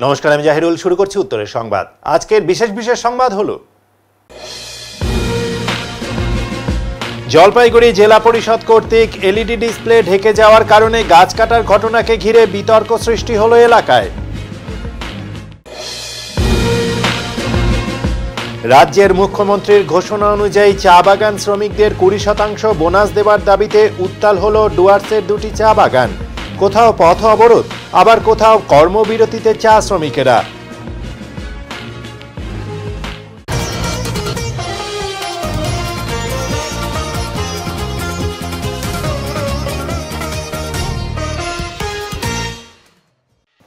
নমস্কার, আমি জাহিরুল। শুরু করছি উত্তরের সংবাদ। আজকের বিশেষ সংবাদ হলো জলপাইগুড়ি জেলা পরিষদ কর্তৃক এলইডি ডিসপ্লে ঢেকে যাওয়ার কারণে গাছ কাটার ঘটনাকে ঘিরে বিতর্ক সৃষ্টি হলো এলাকায়। রাজ্যের মুখ্যমন্ত্রীর ঘোষণা অনুযায়ী চা বাগান শ্রমিকদের 20% বোনাস দেওয়ার দাবিতে উত্তাল হলো ডুয়ার্সের দুটি চা বাগান। কোথাও পথ অবরোধ, আবার কোথাও কর্মবিরতিতে চা শ্রমিকেরা।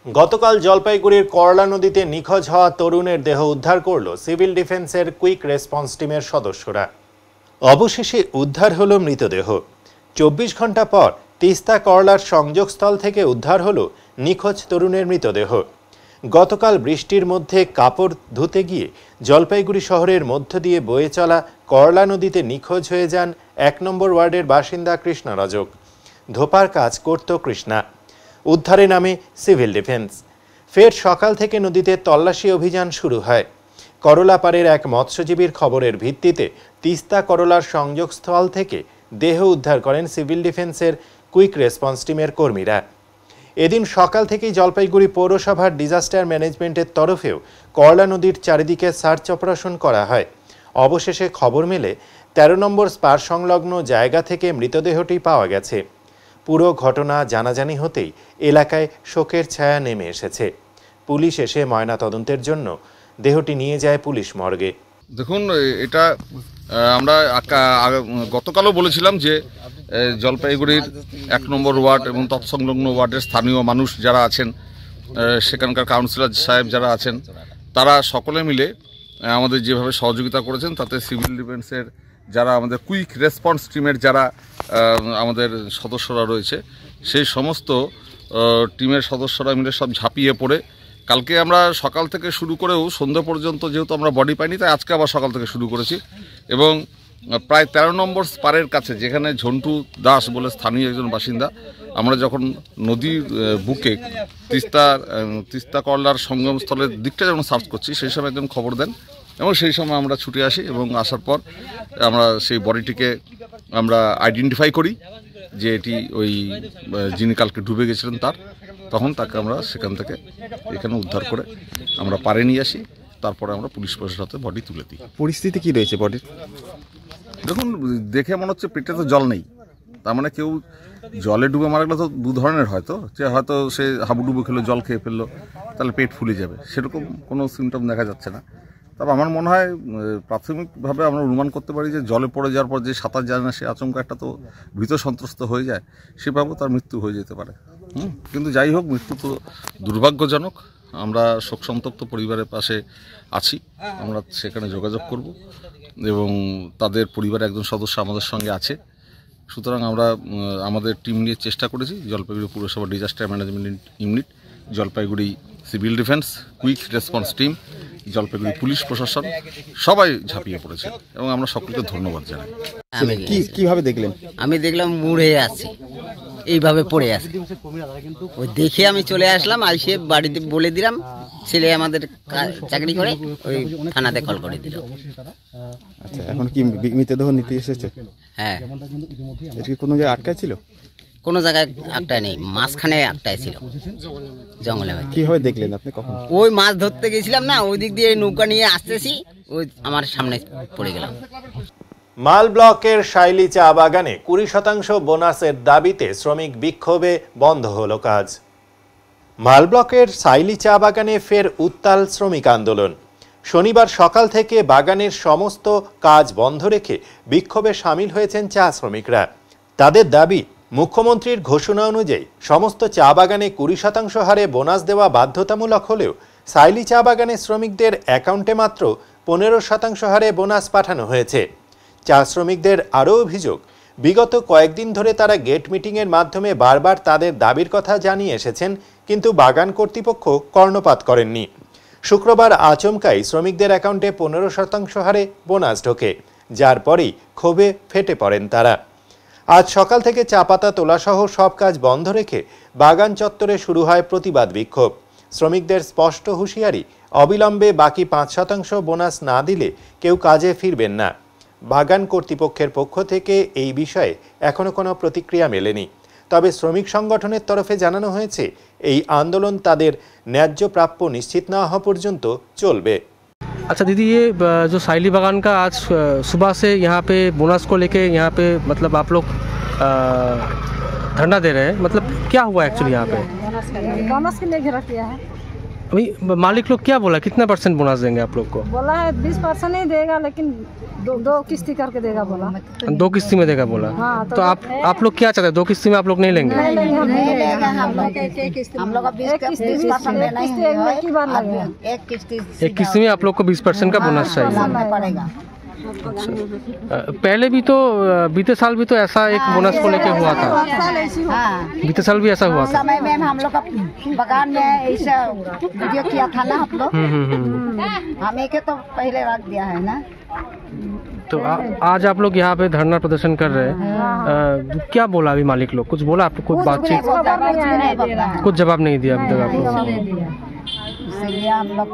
গতকাল জলপাইগুড়ির করলা নদীতে নিখোঁজ হওয়া তরুণের দেহ উদ্ধার করল সিভিল ডিফেন্সের কুইক রেসপন্স টিমের সদস্যরা। অবশেষে উদ্ধার হলো মৃতদেহ। 24 ঘন্টা পর তিস্তা করলার সংযোগস্থল থেকে উদ্ধার হলো নিখোঁজ তরুণের মৃতদেহ। গতকাল বৃষ্টির মধ্যে কাপড় ধুতে গিয়ে জলপাইগুড়ি শহরের মধ্য দিয়ে বয়ে চলা করলা নদীতে নিখোঁজ হয়ে যান 1 নম্বর ওয়ার্ডের বাসিন্দা কৃষ্ণা রজক। ধোপার কাজ করত কৃষ্ণা। উদ্ধারে নামে সিভিল ডিফেন্স। ফের সকাল থেকে নদীতে তল্লাশি অভিযান শুরু হয়। করলাপাড়ের এক মৎস্যজীবীর খবরের ভিত্তিতে তিস্তা করলার সংযোগস্থল থেকে দেহ উদ্ধার করেন সিভিল ডিফেন্সের কুইক রেসপন্স টিমের কর্মীরা। এদিন সকাল থেকেই জলপাইগুড়ি পৌরসভার ডিজাস্টার ম্যানেজমেন্টের তরফেও করলা নদীর চারিদিকে সার্চ অপারেশন করা হয়। অবশেষে খবর মেলে 13 নম্বর স্পার সংলগ্ন জায়গা থেকে মৃতদেহটি পাওয়া গেছে। পুরো ঘটনা জানাজানি হতেই এলাকায় শোকের ছায়া নেমে এসেছে। পুলিশ এসে ময়না তদন্তের জন্য দেহটি নিয়ে যায় পুলিশ মর্গে। দেখুন, এটা আমরা গতকালও বলেছিলাম যে জলপাইগুড়ির 1 নম্বর ওয়ার্ড এবং তৎসংলগ্ন ওয়ার্ডের স্থানীয় মানুষ যারা আছেন, সেখানকার কাউন্সিলর সাহেব যারা আছেন, তারা সকলে মিলে আমাদের যেভাবে সহযোগিতা করেছেন, তাতে সিভিল ডিফেন্সের যারা আমাদের কুইক রেসপন্স টিমের যারা আমাদের সদস্যরা রয়েছে, সেই সমস্ত টিমের সদস্যরা মিলে সব ঝাঁপিয়ে পড়ে কালকে আমরা সকাল থেকে শুরু করেও সন্ধ্যা পর্যন্ত যেহেতু আমরা বডি পাইনি, তাই আজকে আবার সকাল থেকে শুরু করেছি। এবং প্রায় 13 নম্বর স্পারের কাছে, যেখানে ঝন্টু দাস বলে স্থানীয় একজন বাসিন্দা, আমরা যখন নদীর বুকে তিস্তা করলার সঙ্গমস্থলের দিকটা যখন সার্চ করছি, সেই সময় একজন খবর দেন এবং সেই সময় আমরা ছুটে আসি এবং আসার পর আমরা সেই বডিটিকে আমরা আইডেন্টিফাই করি যে এটি ওই যিনি কালকে ডুবে গেছিলেন তার। তখন তাকে আমরা সেখান থেকে এখানে উদ্ধার করে আমরা পাড়ে নিয়ে আসি। তারপরে আমরা পুলিশ প্রশাসনের হাতে বডি তুলে দিই। পরিস্থিতি কি রয়েছে বডির? দেখুন, দেখে মনে হচ্ছে পেটে তো জল নেই। তার মানে কেউ জলে ডুবে মারা গেলে তো দু ধরনের হয়তো, যে হয়তো সে হাবুডুবু খেলো, জল খেয়ে ফেললো, তাহলে পেট ফুলে যাবে, সেরকম কোনো সিমটম দেখা যাচ্ছে না। তবে আমার মনে হয় প্রাথমিকভাবে আমরা অনুমান করতে পারি যে জলে পড়ে যাওয়ার পর যে সাঁতার জানে না, সে আচমকা একটা তো ভীত সন্ত্রস্ত হয়ে যায়, সেভাবেও তার মৃত্যু হয়ে যেতে পারে। কিন্তু যাই হোক, মৃত্যু তো দুর্ভাগ্যজনক। আমরা শোকসন্তপ্ত পরিবারের পাশে আছি, আমরা সেখানে যোগাযোগ করব এবং তাদের পরিবারের একজন সদস্য আমাদের সঙ্গে আছে। সুতরাং আমরা আমাদের টিম নিয়ে চেষ্টা করেছি। জলপাইগুড়ি পুরসভা disaster management unit, Jalpaiguri civil defence quick response team, Jalpaiguri police প্রশাসন সবাই ঝাঁপিয়ে পড়েছে এবং আমরা সকলকে ধন্যবাদ জানাই। কিভাবে দেখলেন? আমি দেখলাম মুড়ে আছে, এইভাবে পড়ে আছে। ওই দেখে আমি চলে আসলাম, এসে বাড়িতে বলে দিলাম। ছেলে আমাদের চাকরি করে, ওই থানাতে কল করে দিল। আচ্ছা, এখন কি মৃতদেহ নিতে এসেছে? হ্যাঁ। কোনো জায়গায় আটকায় ছিল? কোনো জায়গায় আটটায় নেই, মাঝখানে আটটায় ছিল জঙ্গলে। কিভাবে দেখলেন আপনি? কখন? ওই মাছ ধরতে গেছিলাম না, ওই দিক দিয়ে নৌকা নিয়ে আসতেছি, ওই আমার সামনে পড়ে গেলাম। মাল ব্লকের শাইলি চা বাগানে 20% বোনাসের দাবিতে শ্রমিক বিক্ষোভে বন্ধ হলো কাজ। মাল ব্লকের শাইলি চা বাগানে ফের উত্তাল শ্রমিক আন্দোলন। শনিবার সকাল থেকে বাগানের সমস্ত কাজ বন্ধ রেখে বিক্ষোভে সামিল হয়েছেন চা শ্রমিকরা। তাদের দাবি, মুখ্যমন্ত্রীর ঘোষণা অনুযায়ী সমস্ত চা বাগানে 20% হারে বোনাস দেওয়া বাধ্যতামূলক হলেও শাইলি চা বাগানের শ্রমিকদের অ্যাকাউন্টে মাত্র 15% হারে বোনাস পাঠানো হয়েছে। চা শ্রমিকদের আরও অভিযোগ, বিগত কয়েকদিন ধরে তারা গেট মিটিংয়ের মাধ্যমে বারবার তাদের দাবির কথা জানিয়ে এসেছেন, কিন্তু বাগান কর্তৃপক্ষ কর্ণপাত করেননি। শুক্রবার আচমকাই শ্রমিকদের অ্যাকাউন্টে 15% হারে বোনাস ঢোকে, যার পরেই ক্ষোভে ফেটে পড়েন তারা। আজ সকাল থেকে চা পাতা তোলাসহ সব কাজ বন্ধ রেখে বাগান চত্বরে শুরু হয় প্রতিবাদ বিক্ষোভ। শ্রমিকদের স্পষ্ট হুঁশিয়ারি, অবিলম্বে বাকি 5% বোনাস না দিলে কেউ কাজে ফিরবেন না। বাগান কর্তৃপক্ষের পক্ষ থেকে এই বিষয়ে এখনো কোনো প্রতিক্রিয়া মেলেনি। তবে শ্রমিক সংগঠনের তরফে জানানো হয়েছে এই আন্দোলন তাদের ন্যায্য প্রাপ্য নিশ্চিত না হওয়া পর্যন্ত চলবে। अच्छा दीदी, ये जो साइली बागान का आज सुबह से यहाँ पे बोनस को लेके यहाँ पे मतलब आप लोग धरना दे रहे हैं, मतलब क्या हुआ एक्चुअली यहाँ पे? बोनस के लिए घेरा किया है। अभी मालिक लोग क्या बोला, कितना % बोनस देंगे आप लोग को? बोला है 20% ही देगा, लेकिन दो किस्ती करके देगा बोला। 2 किस्ती में देगा बोला। हाँ, तो आप लोग क्या चाहते हैं, 2 किस्ती में आप लोग नहीं लेंगे? नहीं लेंगे, हम नहीं लेंगे। हम लोग का 20% किस्ती एक ही बार लगेगा। एक किस्ती में आप लोग को 20% का बोनस चाहिए। पड़ेगा। पहले भी तो बीते साल भी तो ऐसा एक बोनस को लेके हुआ था। हाँ, बीते साल भी ऐसा हुआ था। समय में हम लोग का बगान में ऐसा वीडियो किया था ना हम लोग। हमें के तो पहले रख दिया है ना। तो आज आप लोग यहाँ पे धरना प्रदर्शन कर रहे हैं, क्या बोला अभी मालिक लोग? कुछ बोला आपको? कुछ बातचीत, कुछ जवाब नहीं दिया अभी तक आप लोग? इसलिए हम लोग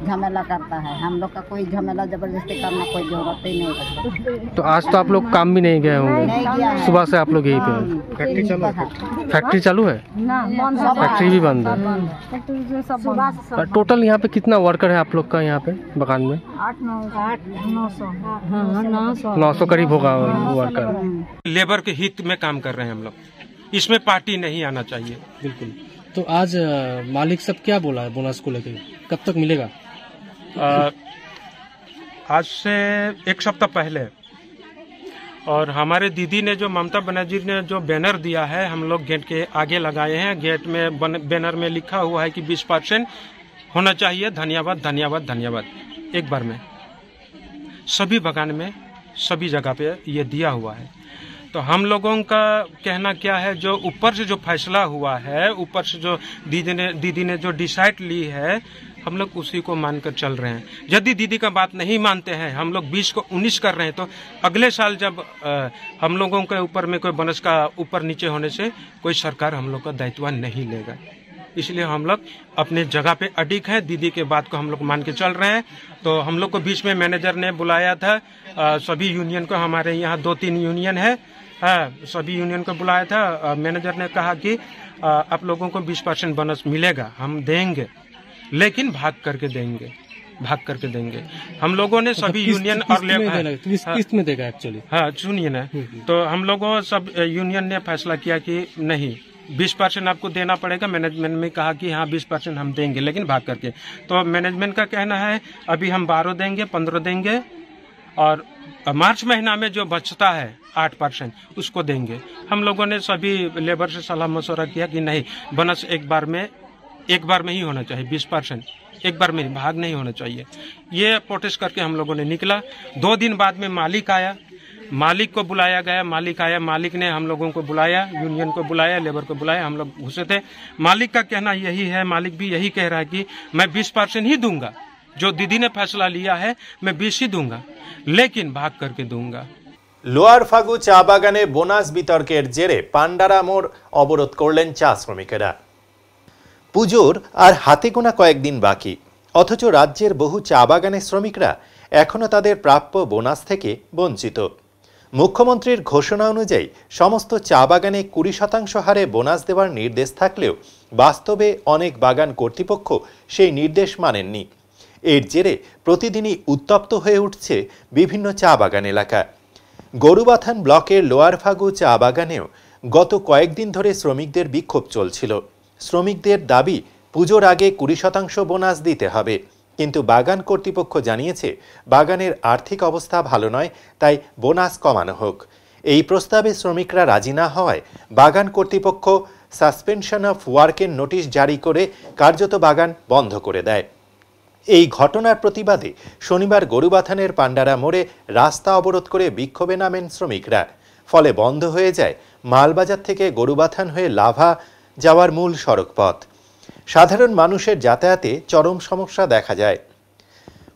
झमेला करता है। हम लोग का कोई झमेला जबरदस्ती करना कोई जरूरत ही नहीं है। तो आज तो आप लोग काम भी नहीं गए होंगे, सुबह से आप लोग यहीं पे हैं। फैक्ट्री चालू है? फैक्ट्री भी बंद है। टोटल यहाँ पे कितना वर्कर है आप लोग का यहाँ पे बगान में? 900 करीब होगा वर्कर। लेबर के हित में काम कर रहे हैं हम लोग, इसमें पार्टी नहीं आना चाहिए। बिल्कुल। तो आज मालिक सब क्या बोला है बोनस को लेकर, कब तक मिलेगा? आज से 1 सप्ताह पहले, और हमारे दीदी ने जो ममता बनर्जी ने जो बैनर दिया है, हम लोग गेट के आगे लगाए हैं। गेट में बैनर में लिखा हुआ है कि 20% होना चाहिए, धन्यवाद धन्यवाद धन्यवाद। एक बार में सभी बगान में सभी जगह पे ये दिया हुआ है। तो हम लोगों का कहना क्या है, जो ऊपर से जो फैसला हुआ है, ऊपर से जो दीदी ने जो डिसाइड ली है, हम लोग उसी को मानकर चल रहे हैं। यदि दीदी का बात नहीं मानते हैं, हम लोग 20 को 19 कर रहे हैं, तो अगले साल जब हम लोगों के ऊपर में कोई बोनस का ऊपर नीचे होने से कोई सरकार हम लोग का दायित्व नहीं लेगा। इसलिए हम लोग अपने जगह पे अडिग हैं, दीदी के बात को हम लोग मान के चल रहे हैं। तो हम लोग को बीच में मैनेजर ने बुलाया था, सभी यूनियन को, हमारे यहाँ 2-3 यूनियन है, सभी यूनियन को बुलाया था। मैनेजर ने कहा कि आप लोगों को 20% बोनस मिलेगा, हम देंगे, लेकिन भाग करके देंगे। हम लोगों ने सभी यूनियन और किस्त में देगा एक्चुअली। हाँ, सुनिए ना, तो हम लोगों सब यूनियन ने फैसला किया कि नहीं, 20% आपको देना पड़ेगा। मैनेजमेंट में कहा कि हाँ 20% हम देंगे, लेकिन भाग करके। तो मैनेजमेंट का कहना है अभी हम 12 देंगे, 15 देंगे, और मार्च महीना में जो बचता है 8% उसको देंगे। हम लोगों ने सभी लेबर से सलाह मशवरा किया कि नहीं, बोनस एक बार में ही होना चाहिए, 20% एक बार में, भाग नहीं होना चाहिए। ये प्रोटेस्ट करके हम लोगों ने निकला। 2 दिन बाद में मालिक आया, मालिक को बुलाया गया, मालिक ने हम लोगों को बुलाया, यूनियन को बुलाया, लेबर को बुलाया, हम लोग घुसे थे। मालिक का कहना यही है, मालिक भी यही कह रहा है कि मैं 20% ही दूंगा, जो दीदी ने फैसला लिया है मैं 20 ही दूंगा, लेकिन भाग करके दूंगा। লোয়ার ফাগু চা বাগানে বোনাস বিতর্কের জেরে পান্ডারা মোড় অবরোধ করলেন চা শ্রমিকেরা। পুজোর আর হাতে গোনা কয়েকদিন বাকি, অথচ রাজ্যের বহু চা বাগানের শ্রমিকরা এখনো তাদের প্রাপ্য বোনাস থেকে বঞ্চিত। মুখ্যমন্ত্রীর ঘোষণা অনুযায়ী সমস্ত চা বাগানে 20% হারে বোনাস দেওয়ার নির্দেশ থাকলেও বাস্তবে অনেক বাগান কর্তৃপক্ষ সেই নির্দেশ মানেননি। এর জেরে প্রতিদিনই উত্তপ্ত হয়ে উঠছে বিভিন্ন চা বাগান এলাকা। গরুবাথান ব্লকের লোয়ার ফাগু চা বাগানেও গত কয়েকদিন ধরে শ্রমিকদের বিক্ষোভ চলছিল। শ্রমিকদের দাবি পুজোর আগে 20% বোনাস দিতে হবে, কিন্তু বাগান কর্তৃপক্ষ জানিয়েছে বাগানের আর্থিক অবস্থা ভালো নয়, তাই বোনাস কমানো হোক। এই প্রস্তাবে শ্রমিকরা রাজি না হওয়ায় বাগান কর্তৃপক্ষ সাসপেনশন অফ ওয়ার্কের নোটিশ জারি করে কার্যত বাগান বন্ধ করে দেয়। এই ঘটনার প্রতিবাদে শনিবার গরুবাথানের পান্ডারা মোড়ে রাস্তা অবরোধ করে বিক্ষোভে নামেন শ্রমিকরা। ফলে বন্ধ হয়ে যায় মালবাজার থেকে গরুবাথান হয়ে লাভা যাওয়ার মূল সড়ক পথ। সাধারণ মানুষের যাতায়াতে চরম সমস্যা দেখা যায়।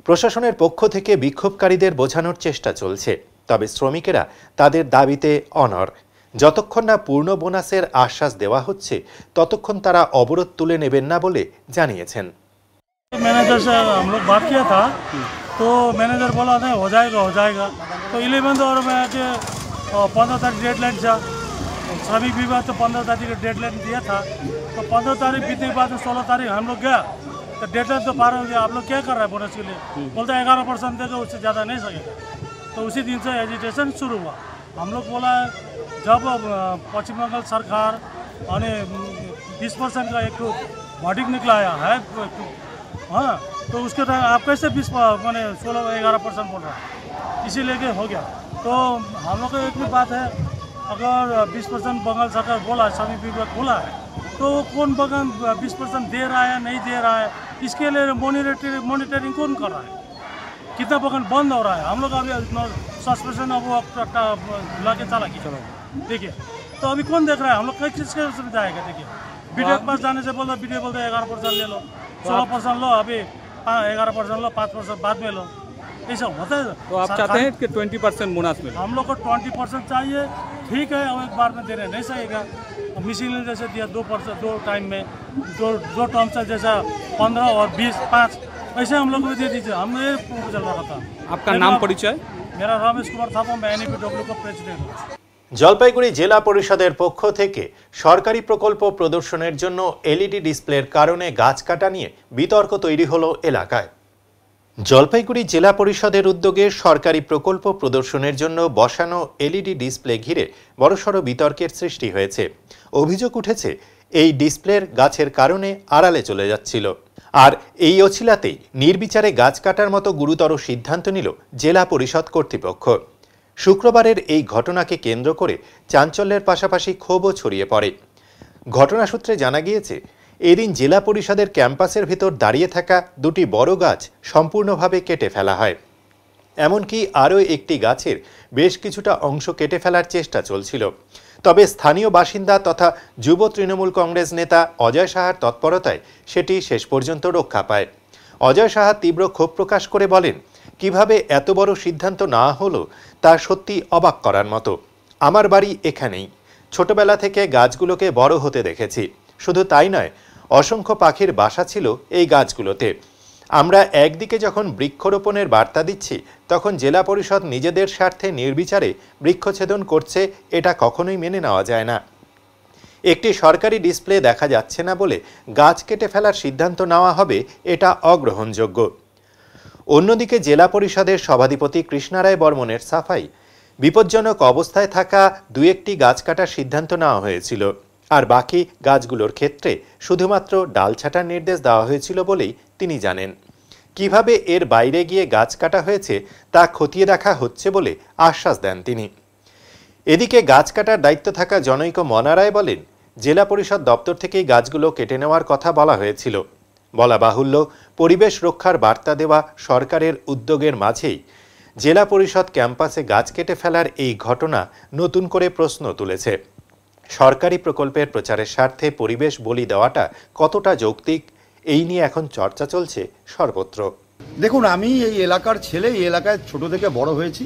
প্রশাসনের পক্ষ থেকে বিক্ষোভকারীদের বোঝানোর চেষ্টা চলছে, তবে শ্রমিকেরা তাদের দাবিতে অনড়। যতক্ষণ না পূর্ণ বোনাসের আশ্বাস দেওয়া হচ্ছে ততক্ষণ তারা অবরোধ তুলে নেবেন না বলে জানিয়েছেন। मैनेजर से हम लोग बात किया था तो मैनेजर बोला नहीं हो जाएगा तो 11 और में के 15 तारीख डेडलाइन था। श्रमिक विभाग तो 15 तारीख का डेडलाइन दिया था तो 15 तारीख बीतने के बाद 16 तारीख हम लोग गया तो डेडलाइन तो पार हो गया। आप लोग क्या कर रहे हैं बोनस के लिए? बोलते 11% देगा, उससे ज़्यादा नहीं सकेगा। तो उसी दिन से एजिटेशन शुरू हुआ। हम लोग बोला जब पश्चिम बंगाल सरकार और 20% का एक वर्डिंग निकला है हाँ, तो उसके आप कैसे 20 मैंने 16-11% बोल रहा है, इसीलिए के हो गया। तो हम लोग का एक भी बात है, अगर 20% बंगाल सरकार बोला, श्रमिक विभाग बोला है तो कौन बंगाल 20% दे रहा है नहीं दे रहा है, इसके लिए मॉनिटरिंग कौन कर रहा है, कितना बगान बंद हो रहा है। हम लोग अभी सस्पेंशन अब ला के चला गया देखिए, तो अभी कौन देख रहा है? हम लोग कई चीज़ की सुविधा आएगा देखिए। बीडीओ के पास जाने से बोलते बीडीओ बोलते 11% ले लो, 16% लो, अभी 11% लो, 5% बाद में लो, ऐसा होता है। तो आप चाहते हैं कि 20% बोनस मिले? हम लोग को 20% चाहिए, ठीक है, अब एक बार में देने नहीं सकेगा। मिसिल ने जैसे दिया 2% 2 टाइम में दो टर्म से जैसा 15 और 20 5 ऐसे हम लोग को दे दीजिए। हम ये चल रहा था। आपका नाम परिचय? मेरा रमेश कुमार थापा, मैं एनईपीडब्ल्यू का प्रेसिडेंट हूँ। জলপাইগুড়ি জেলা পরিষদের পক্ষ থেকে সরকারি প্রকল্প প্রদর্শনের জন্য এলইডি ডিসপ্লের কারণে গাছ কাটা নিয়ে বিতর্ক তৈরি হলো এলাকায়। জলপাইগুড়ি জেলা পরিষদের উদ্যোগে সরকারি প্রকল্প প্রদর্শনের জন্য বসানো এলইডি ডিসপ্লে ঘিরে বড়সড় বিতর্কের সৃষ্টি হয়েছে। অভিযোগ উঠেছে এই ডিসপ্লের গাছের কারণে আড়ালে চলে যাচ্ছিল, আর এই অছিলাতেই নির্বিচারে গাছ কাটার মতো গুরুতর সিদ্ধান্ত নিল জেলা পরিষদ কর্তৃপক্ষ। শুক্রবারের এই ঘটনাকে কেন্দ্র করে চাঞ্চল্যের পাশাপাশি ক্ষোভও ছড়িয়ে পড়ে। ঘটনা সূত্রে জানা গিয়েছে এদিন জেলা পরিষদের ক্যাম্পাসের ভিতর দাঁড়িয়ে থাকা দুটি বড় গাছ সম্পূর্ণভাবে কেটে ফেলা হয়। এমনকি আরও একটি গাছের বেশ কিছুটা অংশ কেটে ফেলার চেষ্টা চলছিল। তবে স্থানীয় বাসিন্দা তথা যুব তৃণমূল কংগ্রেস নেতা অজয় সাহার তৎপরতায় সেটি শেষ পর্যন্ত রক্ষা পায়। অজয় সাহা তীব্র ক্ষোভ প্রকাশ করে বলেন, কিভাবে এত বড় সিদ্ধান্ত না হলো তা সত্যি অবাক করার মতো। আমার বাড়ি এখানেই, ছোটবেলা থেকে গাছগুলোকে বড় হতে দেখেছি। শুধু তাই নয়, অসংখ্য পাখির বাসা ছিল এই গাছগুলোতে। আমরা একদিকে যখন বৃক্ষরোপণের বার্তা দিচ্ছি, তখন জেলা পরিষদ নিজেদের স্বার্থে নির্বিচারে বৃক্ষছেদন করছে, এটা কখনোই মেনে নেওয়া যায় না। একটি সরকারি ডিসপ্লে দেখা যাচ্ছে না বলে গাছ কেটে ফেলার সিদ্ধান্ত নেওয়া হবে, এটা অগ্রহণযোগ্য। অন্যদিকে জেলা পরিষদের সভাধিপতি কৃষ্ণা রায় বর্মনের সাফাই, বিপজ্জনক অবস্থায় থাকা 2-1টি গাছ কাটার সিদ্ধান্ত নেওয়া হয়েছিল, আর বাকি গাছগুলোর ক্ষেত্রে শুধুমাত্র ডাল ছাঁটার নির্দেশ দেওয়া হয়েছিল বলেই তিনি জানেন। কিভাবে এর বাইরে গিয়ে গাছ কাটা হয়েছে তা খতিয়ে দেখা হচ্ছে বলে আশ্বাস দেন তিনি। এদিকে গাছ কাটার দায়িত্ব থাকা জনৈক মনা রায় বলেন, জেলা পরিষদ দপ্তর থেকেই গাছগুলো কেটে নেওয়ার কথা বলা হয়েছিল। বলা বাহুল্য, পরিবেশ রক্ষার বার্তা দেওয়া সরকারের উদ্যোগের মাঝেই জেলা পরিষদ ক্যাম্পাসে গাছ কেটে ফেলার এই ঘটনা নতুন করে প্রশ্ন তুলেছে। সরকারি প্রকল্পের প্রচারের স্বার্থে পরিবেশ বলি দেওয়াটা কতটা যৌক্তিক, এই নিয়ে এখন চর্চা চলছে সর্বত্র। দেখুন, আমি এই এলাকার ছেলে, এই এলাকায় ছোট থেকে বড় হয়েছি।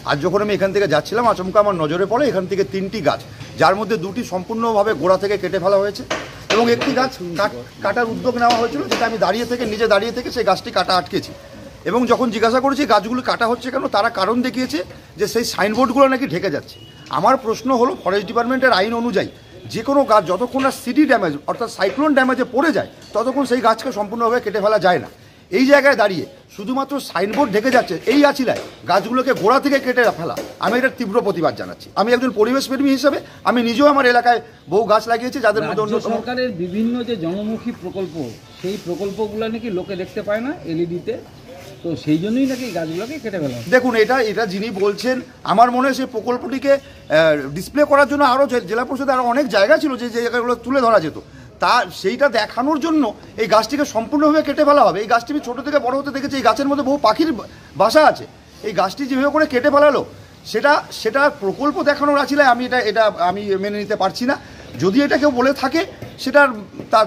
আজ যখন আমি এখান থেকে যাচ্ছিলাম, আচমকা আমার নজরে পড়ে এখান থেকে 3টি গাছ, যার মধ্যে 2টি সম্পূর্ণভাবে গোড়া থেকে কেটে ফেলা হয়েছে এবং একটি গাছ কাটার উদ্যোগ নেওয়া হয়েছিল, যেটা আমি নিজে দাঁড়িয়ে থেকে সেই গাছটি কাটা আটকেছি। এবং যখন জিজ্ঞাসা করেছি গাছগুলো কাটা হচ্ছে কেন, তারা কারণ দেখিয়েছে যে সেই সাইনবোর্ডগুলো নাকি ঢেকে যাচ্ছে। আমার প্রশ্ন হলো, ফরেস্ট ডিপার্টমেন্টের আইন অনুযায়ী যে কোনো গাছ যতক্ষণ না সিডি ড্যামেজ অর্থাৎ সাইক্লোন ড্যামেজে পড়ে যায়, ততক্ষণ সেই গাছকে সম্পূর্ণভাবে কেটে ফেলা যায় না। এই জায়গায় দাঁড়িয়ে শুধুমাত্র সাইনবোর্ড ঢেকে যাচ্ছে, এই আছিলায় গাছগুলোকে গোড়া থেকে কেটে ফেলা, আমি এটার তীব্র প্রতিবাদ জানাচ্ছি। আমি একজন পরিবেশপ্রেমী হিসেবে আমি নিজেও আমার এলাকায় বহু গাছ লাগিয়েছি, যাদের মধ্যে অন্যতম সরকারের বিভিন্ন যে জনমুখী প্রকল্প, সেই প্রকল্পগুলো নাকি লোকে দেখতে পায় না এলইডিতে, তো সেই জন্যই নাকি গাছগুলোকে কেটে ফেলা। দেখুন, এটা যিনি বলছেন, আমার মনে হয় সেই প্রকল্পটিকে ডিসপ্লে করার জন্য আরও জেলা পরিষদে আরও অনেক জায়গা ছিল যে জায়গাগুলো তুলে ধরা যেত, তা সেইটা দেখানোর জন্য এই গাছটিকে সম্পূর্ণভাবে কেটে ফেলা হবে। এই গাছটি আমি ছোটো থেকে বড় হতে দেখেছি, এই গাছের মধ্যে বহু পাখির বাসা আছে। এই গাছটি যেভাবে করে কেটে ফেলালো, সেটা প্রকল্প দেখানোর আছিলায় আমি মেনে নিতে পারছি না। যদি এটা কেউ বলে থাকে,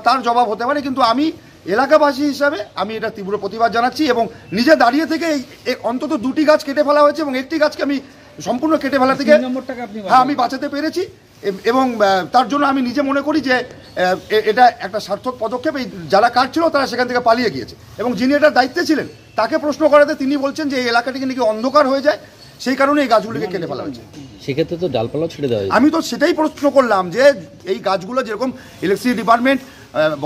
তার জবাব হতে পারে, কিন্তু আমি এলাকাবাসী হিসাবে আমি এটা তীব্র প্রতিবাদ জানাচ্ছি এবং নিজে দাঁড়িয়ে থেকে অন্তত 2টি গাছ কেটে ফেলা হয়েছে এবং একটি গাছকে আমি সম্পূর্ণ কেটে ফেলা থেকে আমি বাঁচাতে পেরেছি। এবং তার জন্য আমি নিজে মনে করি যে এটা একটা সার্থক পদক্ষেপ। এই যারা কাটছিল তারা সেখান থেকে পালিয়ে গিয়েছে এবং যিনি এটার দায়িত্বে ছিলেন তাকে প্রশ্ন করাতে তিনি বলছেন যে এই এলাকাটিকে নাকি অন্ধকার হয়ে যায়, সেই কারণে এই গাছগুলিকে কেটে ফেলা হয়েছে। সেক্ষেত্রে তো ডালপালা ছেড়ে দেওয়া হয়। আমি তো সেটাই প্রশ্ন করলাম যে এই গাছগুলো যেরকম ইলেকট্রিসিটি ডিপার্টমেন্ট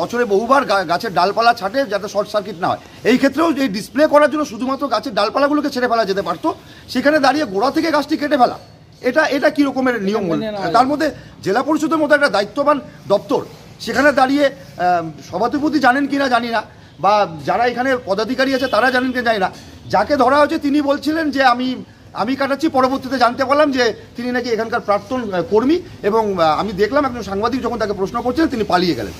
বছরে বহুবার গাছের ডালপালা ছাটে যাতে শর্ট সার্কিট না হয়, এই ক্ষেত্রেও এই ডিসপ্লে করার জন্য শুধুমাত্র গাছের ডালপালাগুলোকে ছেড়ে ফেলা যেতে পারতো, সেখানে দাঁড়িয়ে গোড়া থেকে গাছটি কেটে ফেলা, এটা কি রকমের নিয়ম? তার মধ্যে জেলা পরিষদের মতো একটা দায়িত্ববান দপ্তর, সেখানে দাঁড়িয়ে সভাধিপতি জানেন কিনা জানি না, বা যারা এখানে পদাধিকারী আছে তারা জানেন কিনা জানি না, যাকে ধরা হয়েছে তিনি বলছিলেন যে আমি কাটাচ্ছি। পরবর্তীতে জানতে পারলাম যে তিনি নাকি এখানকার প্রাক্তন কর্মী, এবং আমি দেখলাম একজন সাংবাদিক যখন তাকে প্রশ্ন করছিলেন তিনি পালিয়ে গেলেন।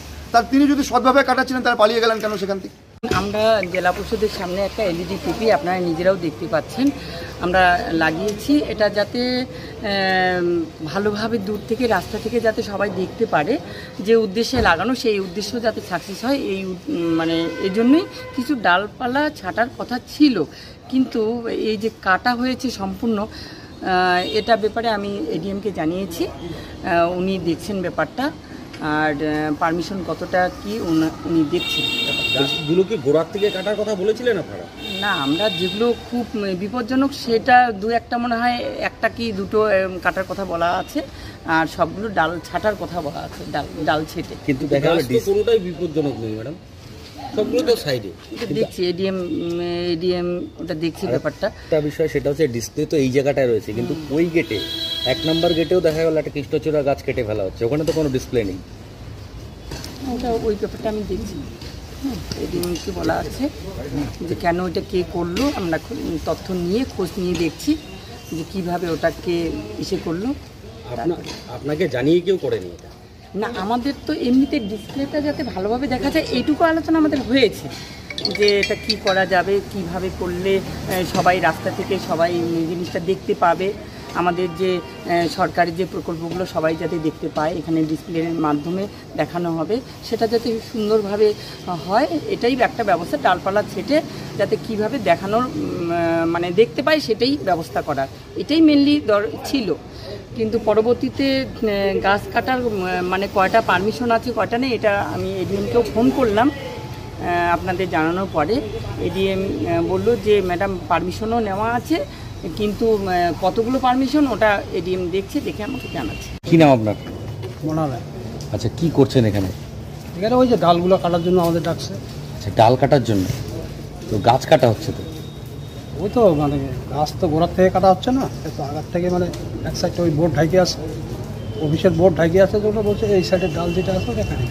তিনি যদি সৎভাবে কাটাচ্ছিলেন তাহলে পালিয়ে গেলেন কেন সেখান থেকে? আমরা জেলা পরিষদের সামনে একটা এলইডি টিভি আপনারা নিজেরাও দেখতে পাচ্ছেন আমরা লাগিয়েছি, এটা যাতে ভালোভাবে দূর থেকে রাস্তা থেকে যাতে সবাই দেখতে পারে যে উদ্দেশ্যে লাগানো, সেই উদ্দেশ্য যাতে সাকসেস হয়। এই জন্যই কিছু ডালপালা ছাটার কথা ছিল, কিন্তু এই যে কাটা হয়েছে সম্পূর্ণ, এটা ব্যাপারে আমি এডিএমকে জানিয়েছি, উনি দেখছেন ব্যাপারটা, আর পারমিশন কতটা কি উনি দেখছেন। গাছগুলো কি গোড়ার থেকে কাটার কথা বলেছিলেন আপনারা? না, আমরা যেগুলো খুব বিপজ্জনক সেটা দু একটা মনে হয় একটা কি দুটো কাটার কথা বলা আছে, আর সবগুলো ডাল ছাটার কথা বলা আছে, ডাল ছেটে। কিন্তু দেখা গেল কোনোটাই বিপজ্জনক নেই ম্যাডাম, সবগুলো তো সাইডে। দেখছি এডিএম ওটা দেখছি ব্যাপারটা। একটা বিষয় সেটা হচ্ছে ডিসপ্লে তো এই জায়গাটায় রয়েছে, কিন্তু ওই গেটে 1 নম্বর গেটেও দেখা গেল একটা কৃষ্ণচূড়া গাছ কেটে ফেলা হচ্ছে, ওখানে তো কোনো ডিসপ্লে নেই। ওই ব্যাপারটা আমি দেখছি, এডিএমকে বলা আছে যে কেন ওইটা কে করলো, আমরা তথ্য নিয়ে খোঁজ নিয়ে দেখছি যে কিভাবে ওটাকে করলো। আপনাকে জানিয়ে কেউ করেনি এটা? না, আমাদের তো এমনিতে ডিসপ্লেটা যাতে ভালোভাবে দেখা যায় এইটুকু আলোচনা আমাদের হয়েছে যে এটা কি করা যাবে, কিভাবে করলে সবাই রাস্তা থেকে সবাই জিনিসটা দেখতে পাবে, আমাদের যে সরকারি যে প্রকল্পগুলো সবাই যাতে দেখতে পায়, এখানে ডিসপ্লের মাধ্যমে দেখানো হবে, সেটা যাতে সুন্দরভাবে হয়, এটাই একটা ব্যবস্থা। ডালপালা ছেটে যাতে কিভাবে দেখানোর দেখতে পায় সেটাই ব্যবস্থা করার, এটাই মেনলি ছিল। কিন্তু পরবর্তীতে গাছ কাটার কয়টা পারমিশন আছে কয়টা নেই, এটা আমি এডিএমকেও ফোন করলাম আপনাদের জানানোর পরে। এডিএম বলল যে ম্যাডাম পারমিশনও নেওয়া আছে, কিন্তু কতগুলো পারমিশন ওটা এডিএম দেখছে, দেখে আমাকে জানাচ্ছে। কি নাম আপনার? মনালয়। আচ্ছা, কি করছেন এখানে? এখানে ওই যে ডালগুলো কাটার জন্য আমাদের ডাকছে। আচ্ছা, ডাল কাটার জন্য? তো গাছ কাটা হচ্ছে তো? ওই তো গাছ তো গোড়ার থেকে কাটা হচ্ছে না, তো আগার থেকে এক সাইডে ওই বোর্ড ঢাইকে আছে, অফিসের বোর্ড ঢাইকে আছে, তো ওটা বলছে এই সাইডের ডাল যেটা আছে ওটা কাটে।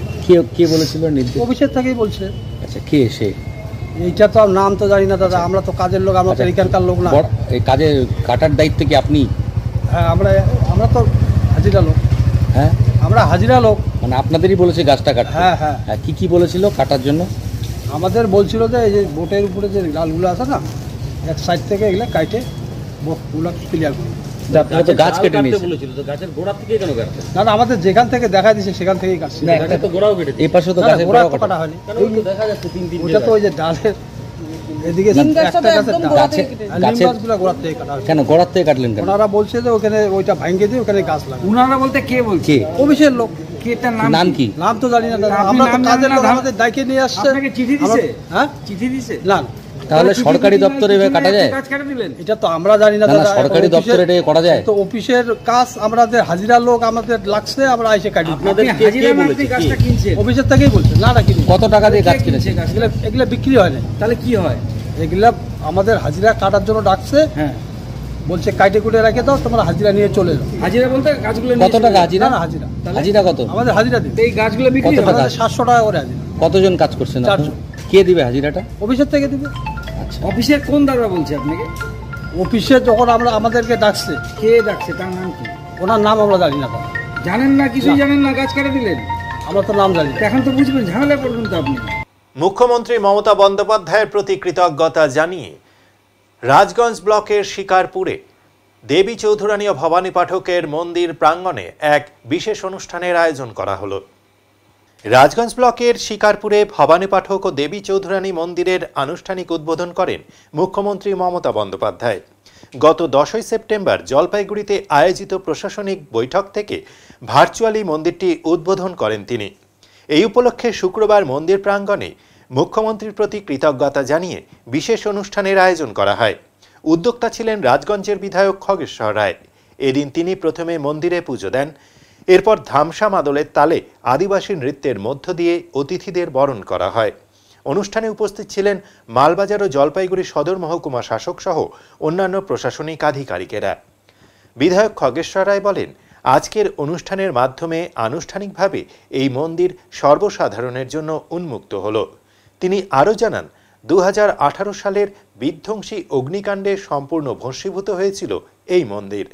কে বলেছিল? অফিসের থেকেই বলছে। আচ্ছা, কে সে? এইটা তো নাম তো জানি না দাদা, আমরা তো কাজের লোক, আমরা তো এখানকার লোক না। এই কাজের কাটার দায়িত্ব কি আপনি? হ্যাঁ, আমরা তো হাজিরা লোক। হ্যাঁ, আমরা হাজিরা লোক। আপনাদেরই বলেছে গাছটা কাটতে? হ্যাঁ হ্যাঁ। কি বলেছিল কাটার জন্য? আমাদের বলছিল যে এই যে বোটের উপরে যে ডালগুলো আছে না, এক সাইড থেকে এগুলো কাটে বোটগুলো ক্লিয়ার করে। গাছ কেটে নিয়েছিল, গাছের গোড়া থেকে কেন কাটছে? না, আমাদের যেখান থেকে দেখা দিচ্ছে সেখান থেকেই কাটছে। এই পাশে তো গাছের গোড়া কাটা হয়নি, দেখা যাচ্ছে 3 ওটা তো ওই যে ডালের এদিকে কেন গোড়ার থেকে কাটলেন? ওনারা বলছে যে ওখানে ওইটা ভাঙিয়ে দিয়ে ওখানে গাছ লাগাবে। ওনারা বলতে কে বলছে? অফিসের লোক। নাম কি? নাম তো জানি না, আমরা তো কাজের লোক, আমাদের দায়িত্ব নিয়ে আসছে। চিঠি দিছে? হ্যাঁ, চিঠি দিছে? না, তাহলে সরকারি দপ্তরে কাটা যায়? এটা তো আমরা জানি না দাদা, সরকারি দপ্তরে এটা করা যায় তো? অফিসের কাজ, আমাদের হাজিরা লোক, আমাদের লাগছে, আমরা এসে কাটি। অফিসের থেকেই বলছে। না না, কিনে। কত টাকা দিয়ে গাছ কিনেছে? এগুলো বিক্রি হয় না। তাহলে কি হয়? এগুলা আমাদের হাজিরা কাটার জন্য ডাকছে। হ্যাঁ, বলছে কাটে কুটে রেখে দাও, তোমরা হাজিরা নিয়ে চলে যাও। হাজিরা বলতে গাছগুলো কত টাকা হাজিরা? না, হাজিরা। হাজিরা কত? আমাদের হাজিরা দিবে। এই গাছগুলো বিক্রি কত টাকা? 700 টাকা করে হাজিরা। কতজন কাজ করছেন? 4 জন। কে দিবে হাজিরাটা? অফিসের থেকে দিবে। আচ্ছা, অফিসের কোন দাদা বলছে আপনাকে? অফিসে যখন আমাদেরকে ডাকছে। কে ডাকছে? তার নাম কি? ওনার নাম আমরা জানি না। জানেন না? কিছুই জানেন না? গাছ কেটে দিলেন? আমরা তো নাম জানি না। এখন তো বুঝবেন, ঝামেলা করবেন তো আপনি। মুখ্যমন্ত্রী মমতা বন্দ্যোপাধ্যায়ের প্রতি কৃতজ্ঞতা জানিয়ে রাজগঞ্জ ব্লকের শিকারপুরে দেবী চৌধুরানী ও ভবানী পাঠকের মন্দির প্রাঙ্গণে এক বিশেষ অনুষ্ঠানের আয়োজন করা হলো। রাজগঞ্জ ব্লকের শিকারপুরে ভবানী পাঠক ও দেবী চৌধুরানী মন্দিরের আনুষ্ঠানিক উদ্বোধন করেন মুখ্যমন্ত্রী মমতা বন্দ্যোপাধ্যায়। গত 10ই সেপ্টেম্বর জলপাইগুড়িতে আয়োজিত প্রশাসনিক বৈঠক থেকে ভার্চুয়ালি মন্দিরটি উদ্বোধন করেন তিনি। এই উপলক্ষে শুক্রবার মন্দির প্রাঙ্গণে মুখ্যমন্ত্রীর প্রতি কৃতজ্ঞতা জানিয়ে বিশেষ অনুষ্ঠানের আয়োজন করা হয়। উদ্যোক্তা ছিলেন রাজগঞ্জের বিধায়ক খগেশ্বর রায়। এদিন তিনি প্রথমে মন্দিরে পুজো দেন, এরপর ধামসা মাদলের তালে আদিবাসী নৃত্যের মধ্য দিয়ে অতিথিদের বরণ করা হয়। অনুষ্ঠানে উপস্থিত ছিলেন মালবাজার ও জলপাইগুড়ি সদর মহকুমা শাসক সহ অন্যান্য প্রশাসনিক আধিকারিকেরা। বিধায়ক খগেশ্বর রায় বলেন, আজকের অনুষ্ঠানের মাধ্যমে আনুষ্ঠানিকভাবে এই মন্দির সর্বসাধারণের জন্য উন্মুক্ত হল। তিনি আরও জানান, 2018 সালের বিধ্বংসী অগ্নিকাণ্ডে সম্পূর্ণ ভস্মীভূত হয়েছিল এই মন্দির।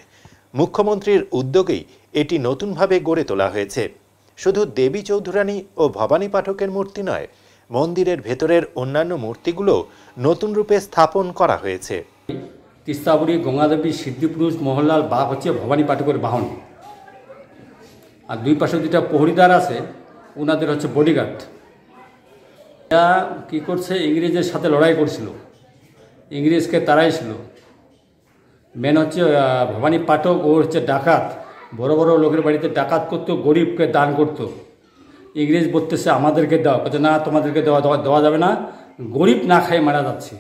মুখ্যমন্ত্রীর উদ্যোগেই এটি নতুনভাবে গড়ে তোলা হয়েছে। শুধু দেবী চৌধুরানী ও ভবানী পাঠকের মূর্তি নয়, মন্দিরের ভেতরের অন্যান্য মূর্তিগুলো নতুন রূপে স্থাপন করা হয়েছে। তিস্তাবুড়ি গঙ্গাদেবী সিদ্ধিপুরুষ মোহনলাল বাঘ হচ্ছে ভবানী পাঠকের বাহন, আর দুই পাশে দুটা প্রহরীদার আছে, ওনাদের হচ্ছে বডিগার্ড। এরা কী করছে, ইংরেজের সাথে লড়াই করছিল, ইংরেজকে তাড়াইছিল। মেন হচ্ছে ভবানী পাঠক, ও হচ্ছে ডাকাত, বড় বড় লোকের বাড়িতে ডাকাত করতো, গরিবকে দান করতো। ইংরেজ বলতেছে আমাদেরকে দাও, বলছে না তোমাদেরকে দেওয়া যাবে না, গরিব না খাই মারা যাচ্ছে।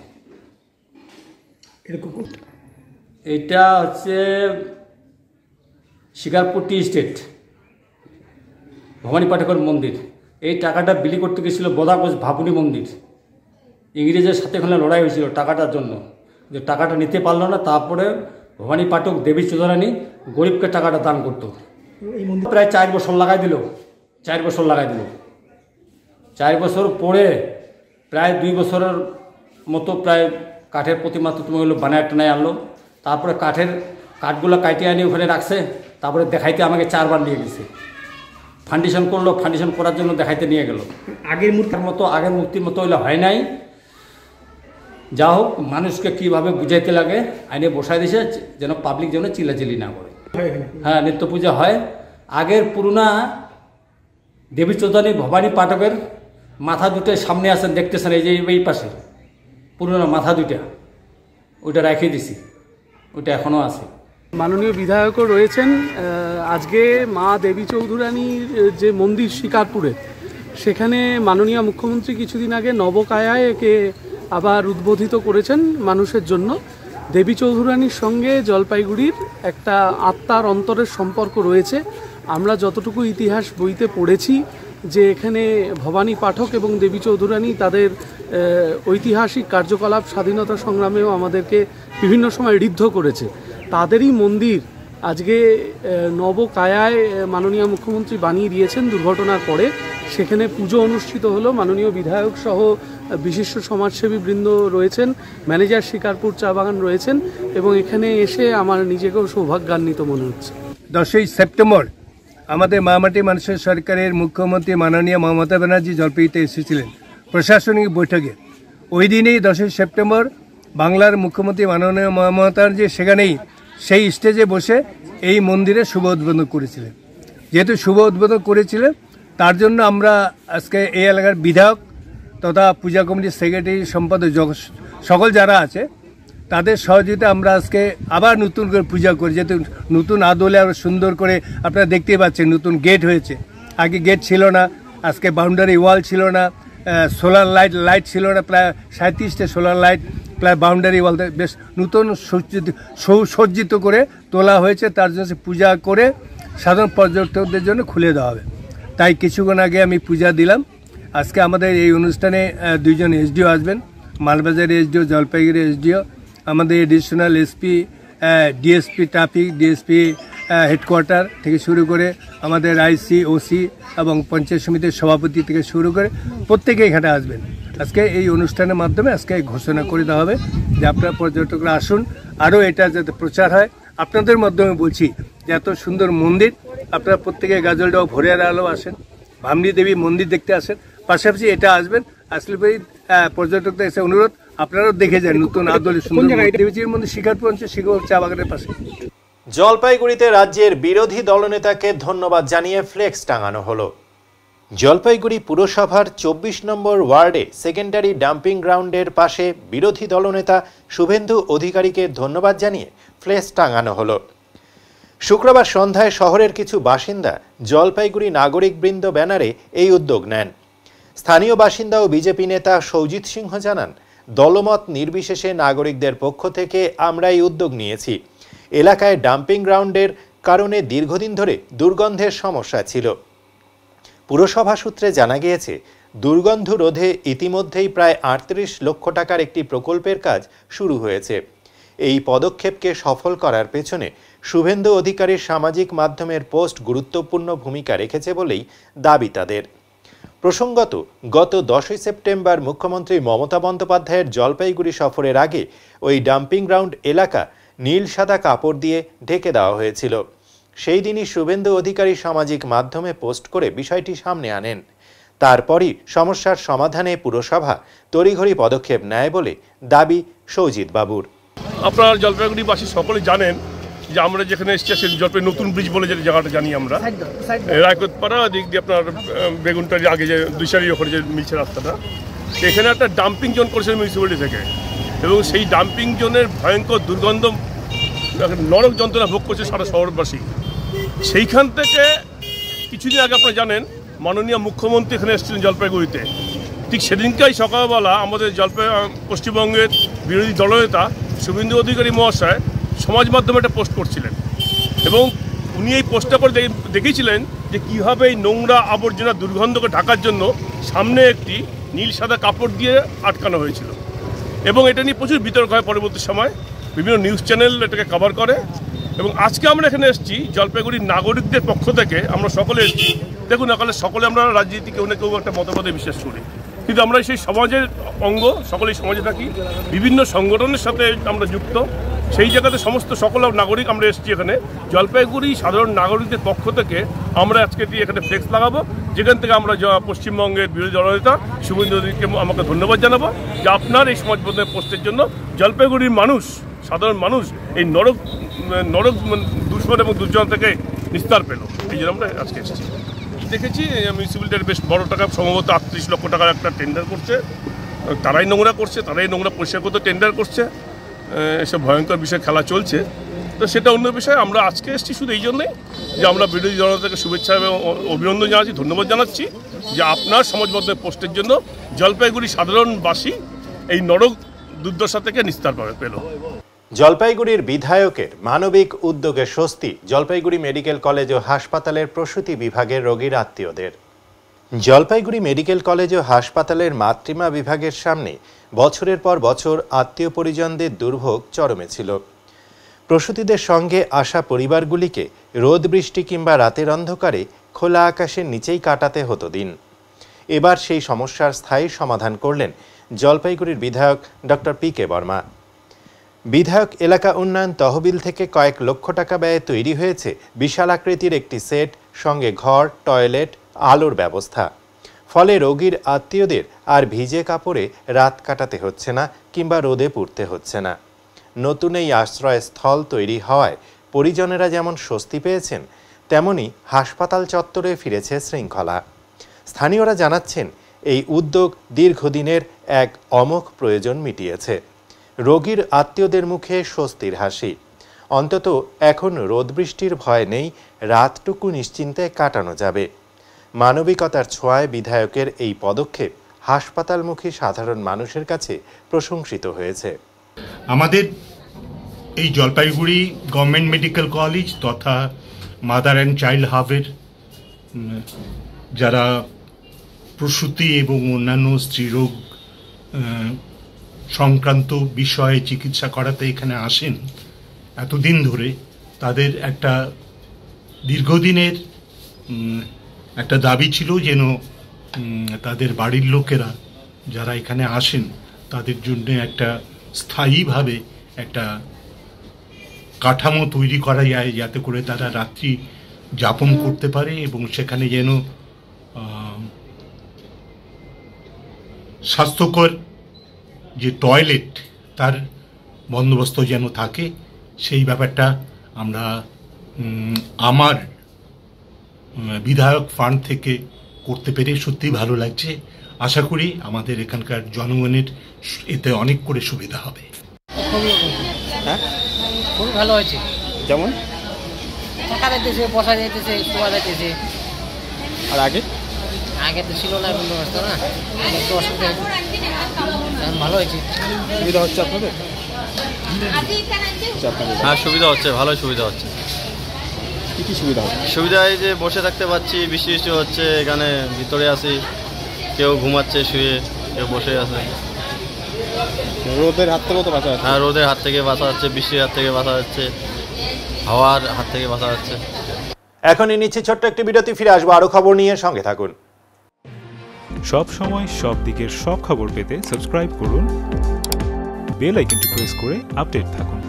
এটা হচ্ছে শিকারপুর টি স্টেট ভবানী পাঠকের মন্দির। এই টাকাটা বিলি করতে গেছিল বদাগোজ ভাবুনি মন্দির। ইংরেজের সাথে ওখানে লড়াই হয়েছিল টাকাটার জন্য, যে টাকাটা নিতে পারলো না। তারপরে ভবানী পাঠক দেবী চৌধুরানী গরিবকে টাকাটা দান করতো। প্রায় 4 বছর লাগাই দিল। 4 বছর লাগাই দিল। 4 বছর পরে প্রায় 2 বছরের মতো প্রায় কাঠের প্রতিমা তুমি হলো বানায় টানায় আনলো। তারপরে কাঠগুলো কাটিয়ে আনি ওখানে রাখছে। তারপরে দেখাইতে আমাকে 4 বার নিয়ে গেছে। ফাউন্ডেশন করলো, ফাউন্ডেশন করার জন্য দেখাইতে নিয়ে গেল। আগের মূর্তির মতো হইলে হয় নাই। যা হোক, মানুষকে কীভাবে বুঝাইতে লাগে আইনে বসাই দিয়েছে, যেন পাবলিক যেন চিল্লাচিল্লি না করে। হ্যাঁ, নিত্য পূজা হয়। আগের পুরোনা দেবী চৌধুরানী ভবানী পাঠকের মাথা দুটো সামনে আসেন, দেখতেছেন এই যে এই পাশে পুরোনো মাথা দুইটা, ওইটা রেখে দিছি, ওইটা এখনও আছে। মাননীয় বিধায়কও রয়েছেন। আজকে মা দেবী চৌধুরানীর যে মন্দির শিকারপুরে, সেখানে মাননীয় মুখ্যমন্ত্রী কিছুদিন আগে নবকায়ায় একে আবার উদ্বোধিত করেছেন মানুষের জন্য। দেবী চৌধুরানীর সঙ্গে জলপাইগুড়ির একটা আত্মার অন্তরের সম্পর্ক রয়েছে। আমরা যতটুকু ইতিহাস বইতে পড়েছি যে এখানে ভবানী পাঠক এবং দেবী চৌধুরানী তাদের ঐতিহাসিক কার্যকলাপ স্বাধীনতা সংগ্রামেও আমাদেরকে বিভিন্ন সময় ঋদ্ধ করেছে। তাদেরই মন্দির আজকে নবকায়ায় মাননীয় মুখ্যমন্ত্রী বানিয়ে দিয়েছেন দুর্ঘটনার পরে। সেখানে পুজো অনুষ্ঠিত হলো। মাননীয় বিধায়ক সহ বিশিষ্ট সমাজসেবী বৃন্দ রয়েছেন, ম্যানেজার শিকারপুর চা বাগান রয়েছেন, এবং এখানে এসে আমার নিজেকেও সৌভাগ্যান্বিত মনে হচ্ছে। 10ই সেপ্টেম্বর আমাদের মামাটি মানুষের সরকারের মুখ্যমন্ত্রী মাননীয় মমতা ব্যানার্জি জলপাইগুড়িতে এসেছিলেন প্রশাসনিক বৈঠকে। ওই দিনেই 10ই সেপ্টেম্বর বাংলার মুখ্যমন্ত্রী মাননীয় মমতা ব্যানার্জি সেখানেই সেই স্টেজে বসে এই মন্দিরের শুভ উদ্বোধন করেছিলেন। যেহেতু শুভ উদ্বোধন করেছিলেন, তার জন্য আমরা আজকে এই এলাকার বিধায়ক তথা পূজা কমিটির সেক্রেটারি, সম্পাদক সকল যারা আছে তাদের সহযোগিতা আমরা আজকে আবার নতুন করে পূজা করি। যেহেতু নতুন আদলে আরও সুন্দর করে আপনারা দেখতেই পাচ্ছেন, নতুন গেট হয়েছে। আগে গেট ছিল না, আজকে বাউন্ডারি ওয়াল ছিল না, সোলার লাইট ছিল না, প্রায় 37টা সোলার লাইট, প্রায় বাউন্ডারি ওয়াল বেশ নতুন সুসজ্জিত করে তোলা হয়েছে। তার জন্য পূজা করে সাধারণ পর্যটকদের জন্য খুলে দেওয়া হবে। তাই কিছুক্ষণ আগে আমি পূজা দিলাম। আজকে আমাদের এই অনুষ্ঠানে 2 জন এসডিও আসবেন, মালবাজার এসডিও, জলপাইগুড়ি এসডিও, আমাদের additional SP, DSP traffic, DSP headquarter থেকে শুরু করে আমাদের আইসি, ওসি এবং পঞ্চায়েত সমিতির সভাপতি থেকে শুরু করে প্রত্যেকে এখানে আসবেন। আজকে এই অনুষ্ঠানের মাধ্যমে আজকে ঘোষণা করে দেওয়া হবে যে আপনারা পর্যটকরা আসুন, আরও এটা যাতে প্রচার হয়। আপনাদের মাধ্যমে বলছি যে এত সুন্দর মন্দির, আপনারা প্রত্যেকে গাজলডাও ভোরের আলো আসেন, ভামনি দেবী মন্দির দেখতে আসেন, পাশাপাশি এটা আসবেন। আসলে পর্যটকদের এসে অনুরোধ, আপনারাও দেখে যান নতুন আদলে সুন্দর দেবীজির মন্দির শিকারপুর অঞ্চল শিকারপুর চা বাগানের পাশে। জলপাইগুড়িতে রাজ্যের বিরোধী দলনেতাকে ধন্যবাদ জানিয়ে ফ্লেক্স টাঙানো হলো। জলপাইগুড়ি পুরসভার ২৪ নম্বর ওয়ার্ডে সেকেন্ডারি ডাম্পিং গ্রাউন্ডের পাশে বিরোধী দলনেতা শুভেন্দু অধিকারীকে ধন্যবাদ জানিয়ে ফ্লেক্স টাঙানো হলো। শুক্রবার সন্ধ্যায় শহরের কিছু বাসিন্দা জলপাইগুড়ি নাগরিকবৃন্দ ব্যানারে এই উদ্যোগ নেন। স্থানীয় বাসিন্দা ও বিজেপি নেতা সৌজিত সিংহ জানান, দলমত নির্বিশেষে নাগরিকদের পক্ষ থেকে আমরা এই উদ্যোগ নিয়েছি। এলাকায় ডাম্পিং গ্রাউন্ডের কারণে দীর্ঘদিন ধরে দুর্গন্ধের সমস্যা ছিল। পুরসভা সূত্রে জানা গিয়েছে, দুর্গন্ধ রোধে ইতিমধ্যেই প্রায় ৩৮ লক্ষ টাকার একটি প্রকল্পের কাজ শুরু হয়েছে। এই পদক্ষেপকে সফল করার পেছনে শুভেন্দু অধিকারীর সামাজিক মাধ্যমের পোস্ট গুরুত্বপূর্ণ ভূমিকা রেখেছে বলেই দাবি তাদের। প্রসঙ্গত, গত 10 সেপ্টেম্বর মুখ্যমন্ত্রী মমতা বন্দ্যোপাধ্যায়ের জলপাইগুড়ি সফরের আগে ওই ডাম্পিং গ্রাউন্ড এলাকা নীল সাদা কাপড় দিয়ে ঢেকে দেওয়া হয়েছিল। সেই দিনই শুভেন্দু অধিকারী সামাজিক মাধ্যমে পোস্ট করে বিষয়টি সামনে আনেন। তারপরই সমস্যার সমাধানে পুরসভা তড়িঘড়ি পদক্ষেপ নেয় বলে দাবি সৌজিত বাবুর। আপনার জলপাইগুড়িবাসী সকলে জানেন যে আমরা যেখানে এসেছি জলপাই নতুন ব্রিজ বলে যে জায়গাটা জানি আমরা, রায়কোটপাড়া দিক দিয়ে আপনার বেগুনটার আগে যে দুইসারি ওখানে যে মিলছে রাস্তাটা, এখানে একটা ডাম্পিং জোন করেছে মিউনিসিপ্যালিটি থেকে, এবং সেই ডাম্পিং জোনের ভয়ঙ্কর দুর্গন্ধ নরক যন্ত্রণা ভোগ করছে সারা শহরবাসী। সেইখান থেকে কিছুদিন আগে আপনারা জানেন মাননীয় মুখ্যমন্ত্রী এখানে এসেছিলেন জলপাইগুড়িতে। ঠিক সেদিনকাই সকালবেলা আমাদের পশ্চিমবঙ্গের বিরোধী দলনেতা শুভেন্দু অধিকারী মহাশয় সমাজ মাধ্যমে একটা পোস্ট করছিলেন, এবং উনি এই পোস্টটা করে দেখিয়েছিলেন যে কীভাবে এই নোংরা আবর্জনা দুর্গন্ধকে ঢাকার জন্য সামনে একটি নীল সাদা কাপড় দিয়ে আটকানো হয়েছিল, এবং এটা নিয়ে প্রচুর বিতর্ক হয়। পরবর্তী সময় বিভিন্ন নিউজ চ্যানেল এটাকে কভার করে, এবং আজকে আমরা এখানে এসেছি জলপাইগুড়ির নাগরিকদের পক্ষ থেকে আমরা সকলে এসেছি। দেখুন, এখানে সকলে আমরা রাজনীতি কেউ না কেউ একটা মতবাদে বিশ্বাস করি, কিন্তু আমরা সেই সমাজের অঙ্গ, সকলেই সমাজে থাকি, বিভিন্ন সংগঠনের সাথে আমরা যুক্ত। সেই জায়গাতে সকল নাগরিক আমরা এসেছি এখানে জলপাইগুড়ি সাধারণ নাগরিকদের পক্ষ থেকে আমরা আজকে এখানে ফ্লেক্স লাগাবো, যেখান থেকে আমরা পশ্চিমবঙ্গের বিরোধী দলনেতা শুভেন্দু অধিকারীকে আমাকে ধন্যবাদ জানাবো যে আপনার এই সমাজবদ্ধ পোস্টের জন্য জলপাইগুড়ির মানুষ, সাধারণ মানুষ এই নরক দূষণ এবং দুর্জন থেকে নিস্তার পেল। এই জন্য আমরা আজকে এসেছি। দেখেছি মিউনিসিপ্যালিটির বেশ বড় টাকা, সম্ভবত ৩৮ লক্ষ টাকার একটা টেন্ডার করছে, তারাই নোংরা করছে, তারাই নোংরা পরিষ্কার করতে টেন্ডার করছে। এসব ভয়ঙ্কর বিষয় খেলা চলছে, তো সেটা অন্য বিষয়। আমরা আজকে এসেছি শুধু এই জন্যই যে আমরা বিরোধী দলনেতাকে শুভেচ্ছা এবং অভিনন্দন জানাচ্ছি, ধন্যবাদ জানাচ্ছি যে আপনার সমাজবদ্ধ পোস্টের জন্য জলপাইগুড়ি সাধারণবাসী এই নরক দুর্দশা থেকে নিস্তার পেল। জলপাইগুড়ির বিধায়কের মানবিক উদ্যোগে স্বস্তি জলপাইগুড়ি মেডিকেল কলেজ ও হাসপাতালের প্রসূতি বিভাগের রোগীর আত্মীয়দের। জলপাইগুড়ি মেডিকেল কলেজ ও হাসপাতালের মাতৃমা বিভাগের সামনে বছরের পর বছর আত্মীয় পরিজনদের দুর্ভোগ চরমে ছিল। প্রসূতিদের সঙ্গে আসা পরিবারগুলিকে রোদ বৃষ্টি কিংবা রাতের অন্ধকারে খোলা আকাশের নিচেই কাটাতে হতো দিন। এবার সেই সমস্যার স্থায়ী সমাধান করলেন জলপাইগুড়ির বিধায়ক ডক্টর পি কে বর্মা। বিধায়ক এলাকা উন্নয়ন তহবিল থেকে কয়েক লক্ষ টাকা ব্যয়ে তৈরি হয়েছে বিশাল আকৃতির একটি সেট, সঙ্গে ঘর, টয়লেট, আলোর ব্যবস্থা। ফলে রোগীর আত্মীয়দের আর ভিজে কাপড়ে রাত কাটাতে হচ্ছে না কিংবা রোদে পুড়তে হচ্ছে না। নতুন এই আশ্রয়স্থল তৈরি হওয়ায় পরিজনেরা যেমন স্বস্তি পেয়েছেন, তেমনি হাসপাতাল চত্বরে ফিরেছে শৃঙ্খলা। স্থানীয়রা জানাচ্ছেন, এই উদ্যোগ দীর্ঘদিনের এক অমোঘ প্রয়োজন মিটিয়েছে। রোগীর আত্মীয়দের মুখে স্বস্তির হাসি। অন্তত এখন রোদ বৃষ্টির ভয় নেই, রাতটুকু নিশ্চিন্তে কাটানো যাবে। মানবিকতার ছোঁয়ায় বিধায়কের এই পদক্ষেপ হাসপাতালমুখী সাধারণ মানুষের কাছে প্রশংসিত হয়েছে। আমাদের এই জলপাইগুড়ি গভর্নমেন্ট মেডিকেল কলেজ তথা মাদার অ্যান্ড চাইল্ড হাবের যারা প্রসূতি এবং অন্যান্য স্ত্রীরোগ সংক্রান্ত বিষয়ে চিকিৎসা করাতে এখানে আসেন এতদিন ধরে, তাদের একটা দীর্ঘদিনের একটা দাবি ছিল যেন তাদের বাড়ির লোকেরা যারা এখানে আসেন তাদের জন্য একটা স্থায়ীভাবে একটা কাঠামো তৈরি করা যায়, যাতে করে তারা রাত্রি যাপন করতে পারে এবং সেখানে যেন স্বাস্থ্যকর যে টয়লেট তার বন্দোবস্ত যেন থাকে, সেই ব্যাপারটা আমরা আমার বিধায়ক ফান্ড থেকে করতে পেরে সত্যিই ভালো লাগছে। আশা করি আমাদের এখানকার জনগণের এতে অনেক করে সুবিধা হবে। খুবই ভালো হয়েছে। যেমন টাকা দিতেছে, বসা যাইতেছে, শোয়া যাইতেছে। আর আগে আগে তো ছিল না বন্দোবস্ত, না একটু অসুবিধা হয়েছে, ভালো হয়েছে। সুবিধা হচ্ছে আপনাদের? হ্যাঁ সুবিধা হচ্ছে, ভালোই সুবিধা হচ্ছে। কী কী সুবিধা হচ্ছে? সুবিধা এই যে বসে থাকতে পারছি, বৃষ্টি বৃষ্টি হচ্ছে, এখানে ভিতরে আসি, কেউ ঘুমাচ্ছে শুয়ে, কেউ বসে আছে। রোদের হাত থেকেও তো বাঁচা যাচ্ছে। হ্যাঁ রোদের হাত থেকে বাঁচা যাচ্ছে, বৃষ্টির হাত থেকে বাঁচা যাচ্ছে, হাওয়ার হাত থেকে বাঁচা যাচ্ছে। এখনই নিচ্ছে ছোট্ট একটি বিরতি, ফিরে আসবো আরো খবর নিয়ে, সঙ্গে থাকুন। সব সময় সব দিকের সব খবর পেতে সাবস্ক্রাইব করুন, বেল আইকনটি প্রেস করে আপডেট থাকুন।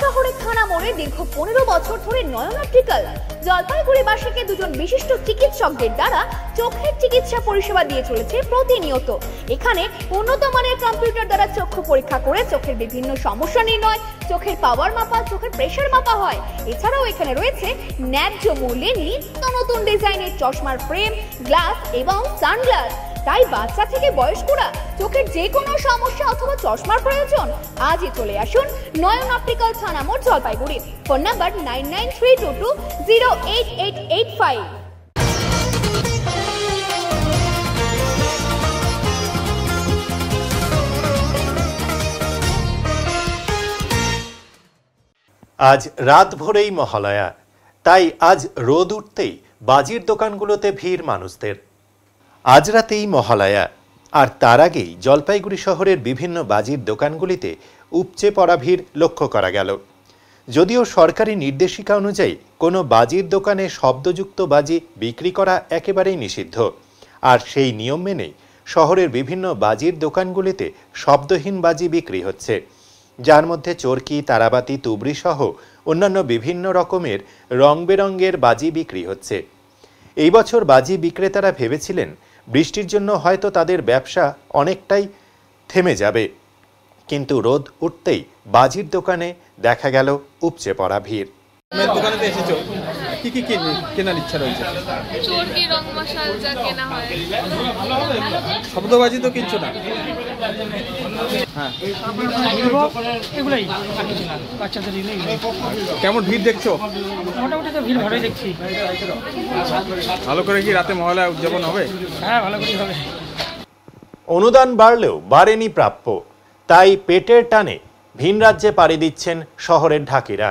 শহরের থানা মোড়ে দীর্ঘ 15 বছর ধরে নয়ন অপটিক্যাল জলপাইগুড়িবাসীকে দুজন বিশিষ্ট চিকিৎসকদের দ্বারা চোখের চিকিৎসা পরিষেবা দিয়ে চলেছে প্রতিনিয়ত। এখানে উন্নত মানের কম্পিউটার দ্বারা চক্ষু পরীক্ষা করে চোখের বিভিন্ন সমস্যা নির্ণয়, চোখের পাওয়ার মাপা, চোখের প্রেসার মাপা হয়। এছাড়াও এখানে রয়েছে ন্যায্য মূল্যে নিত্য নতুন ডিজাইনের চশমার ফ্রেম, গ্লাস এবং সানগ্লাস। তাই বাচ্চা থেকে বয়স্করা চোখের যে কোনো সমস্যা অথবা চশমার প্রয়োজন আজই চলে আসুন নয়ন অপটিক্যাল থানা মোড় জলপাইগুড়ি। Phone number 9932208885। আজ রাত ভোরেই মহালয়া, তাই আজ রোদ উঠতেই বাজির দোকানগুলোতে ভিড় মানুষদের। আজ রাতেই মহালয়া, আর তার আগেই জলপাইগুড়ি শহরের বিভিন্ন বাজির দোকানগুলিতে উপচে পড়া ভিড় লক্ষ্য করা গেল। যদিও সরকারি নির্দেশিকা অনুযায়ী কোনো বাজির দোকানে শব্দযুক্ত বাজি বিক্রি করা একেবারেই নিষিদ্ধ, আর সেই নিয়ম মেনেই শহরের বিভিন্ন বাজির দোকানগুলিতে শব্দহীন বাজি বিক্রি হচ্ছে, যার মধ্যে চরকি, তারাবাতি, তুবড়ি সহ অন্যান্য বিভিন্ন রকমের রং বেরঙের বাজি বিক্রি হচ্ছে। এই বছর বাজি বিক্রেতারা ভেবেছিলেন বৃষ্টির জন্য হয়তো তাদের ব্যবসা অনেকটাই থেমে যাবে, কিন্তু রোদ উঠতেই বাজির দোকানে দেখা গেল উপচে পড়া ভিড়। দোকানেতে এসেছো, কি কি কেনার ইচ্ছা রয়েছে? চরকি, রং মশাল যা কেনা হয়। শব্দবাজি তো কিনছো না? হ্যাঁ, এগুলাই বাচ্চাদের। কেমন ভিড় দেখছো? মোটামুটি তো ভিড় ভালোই দেখছি। ভালো করে কি রাতে মহালয়া উদযাপন হবে? হ্যাঁ ভালো করেই হবে। অনুদান বাড়লেও বাড়েনি প্রাপ্য, তাই পেটের টানে ভিন রাজ্যে পাড়ি দিচ্ছেন শহরের ঢাকিরা।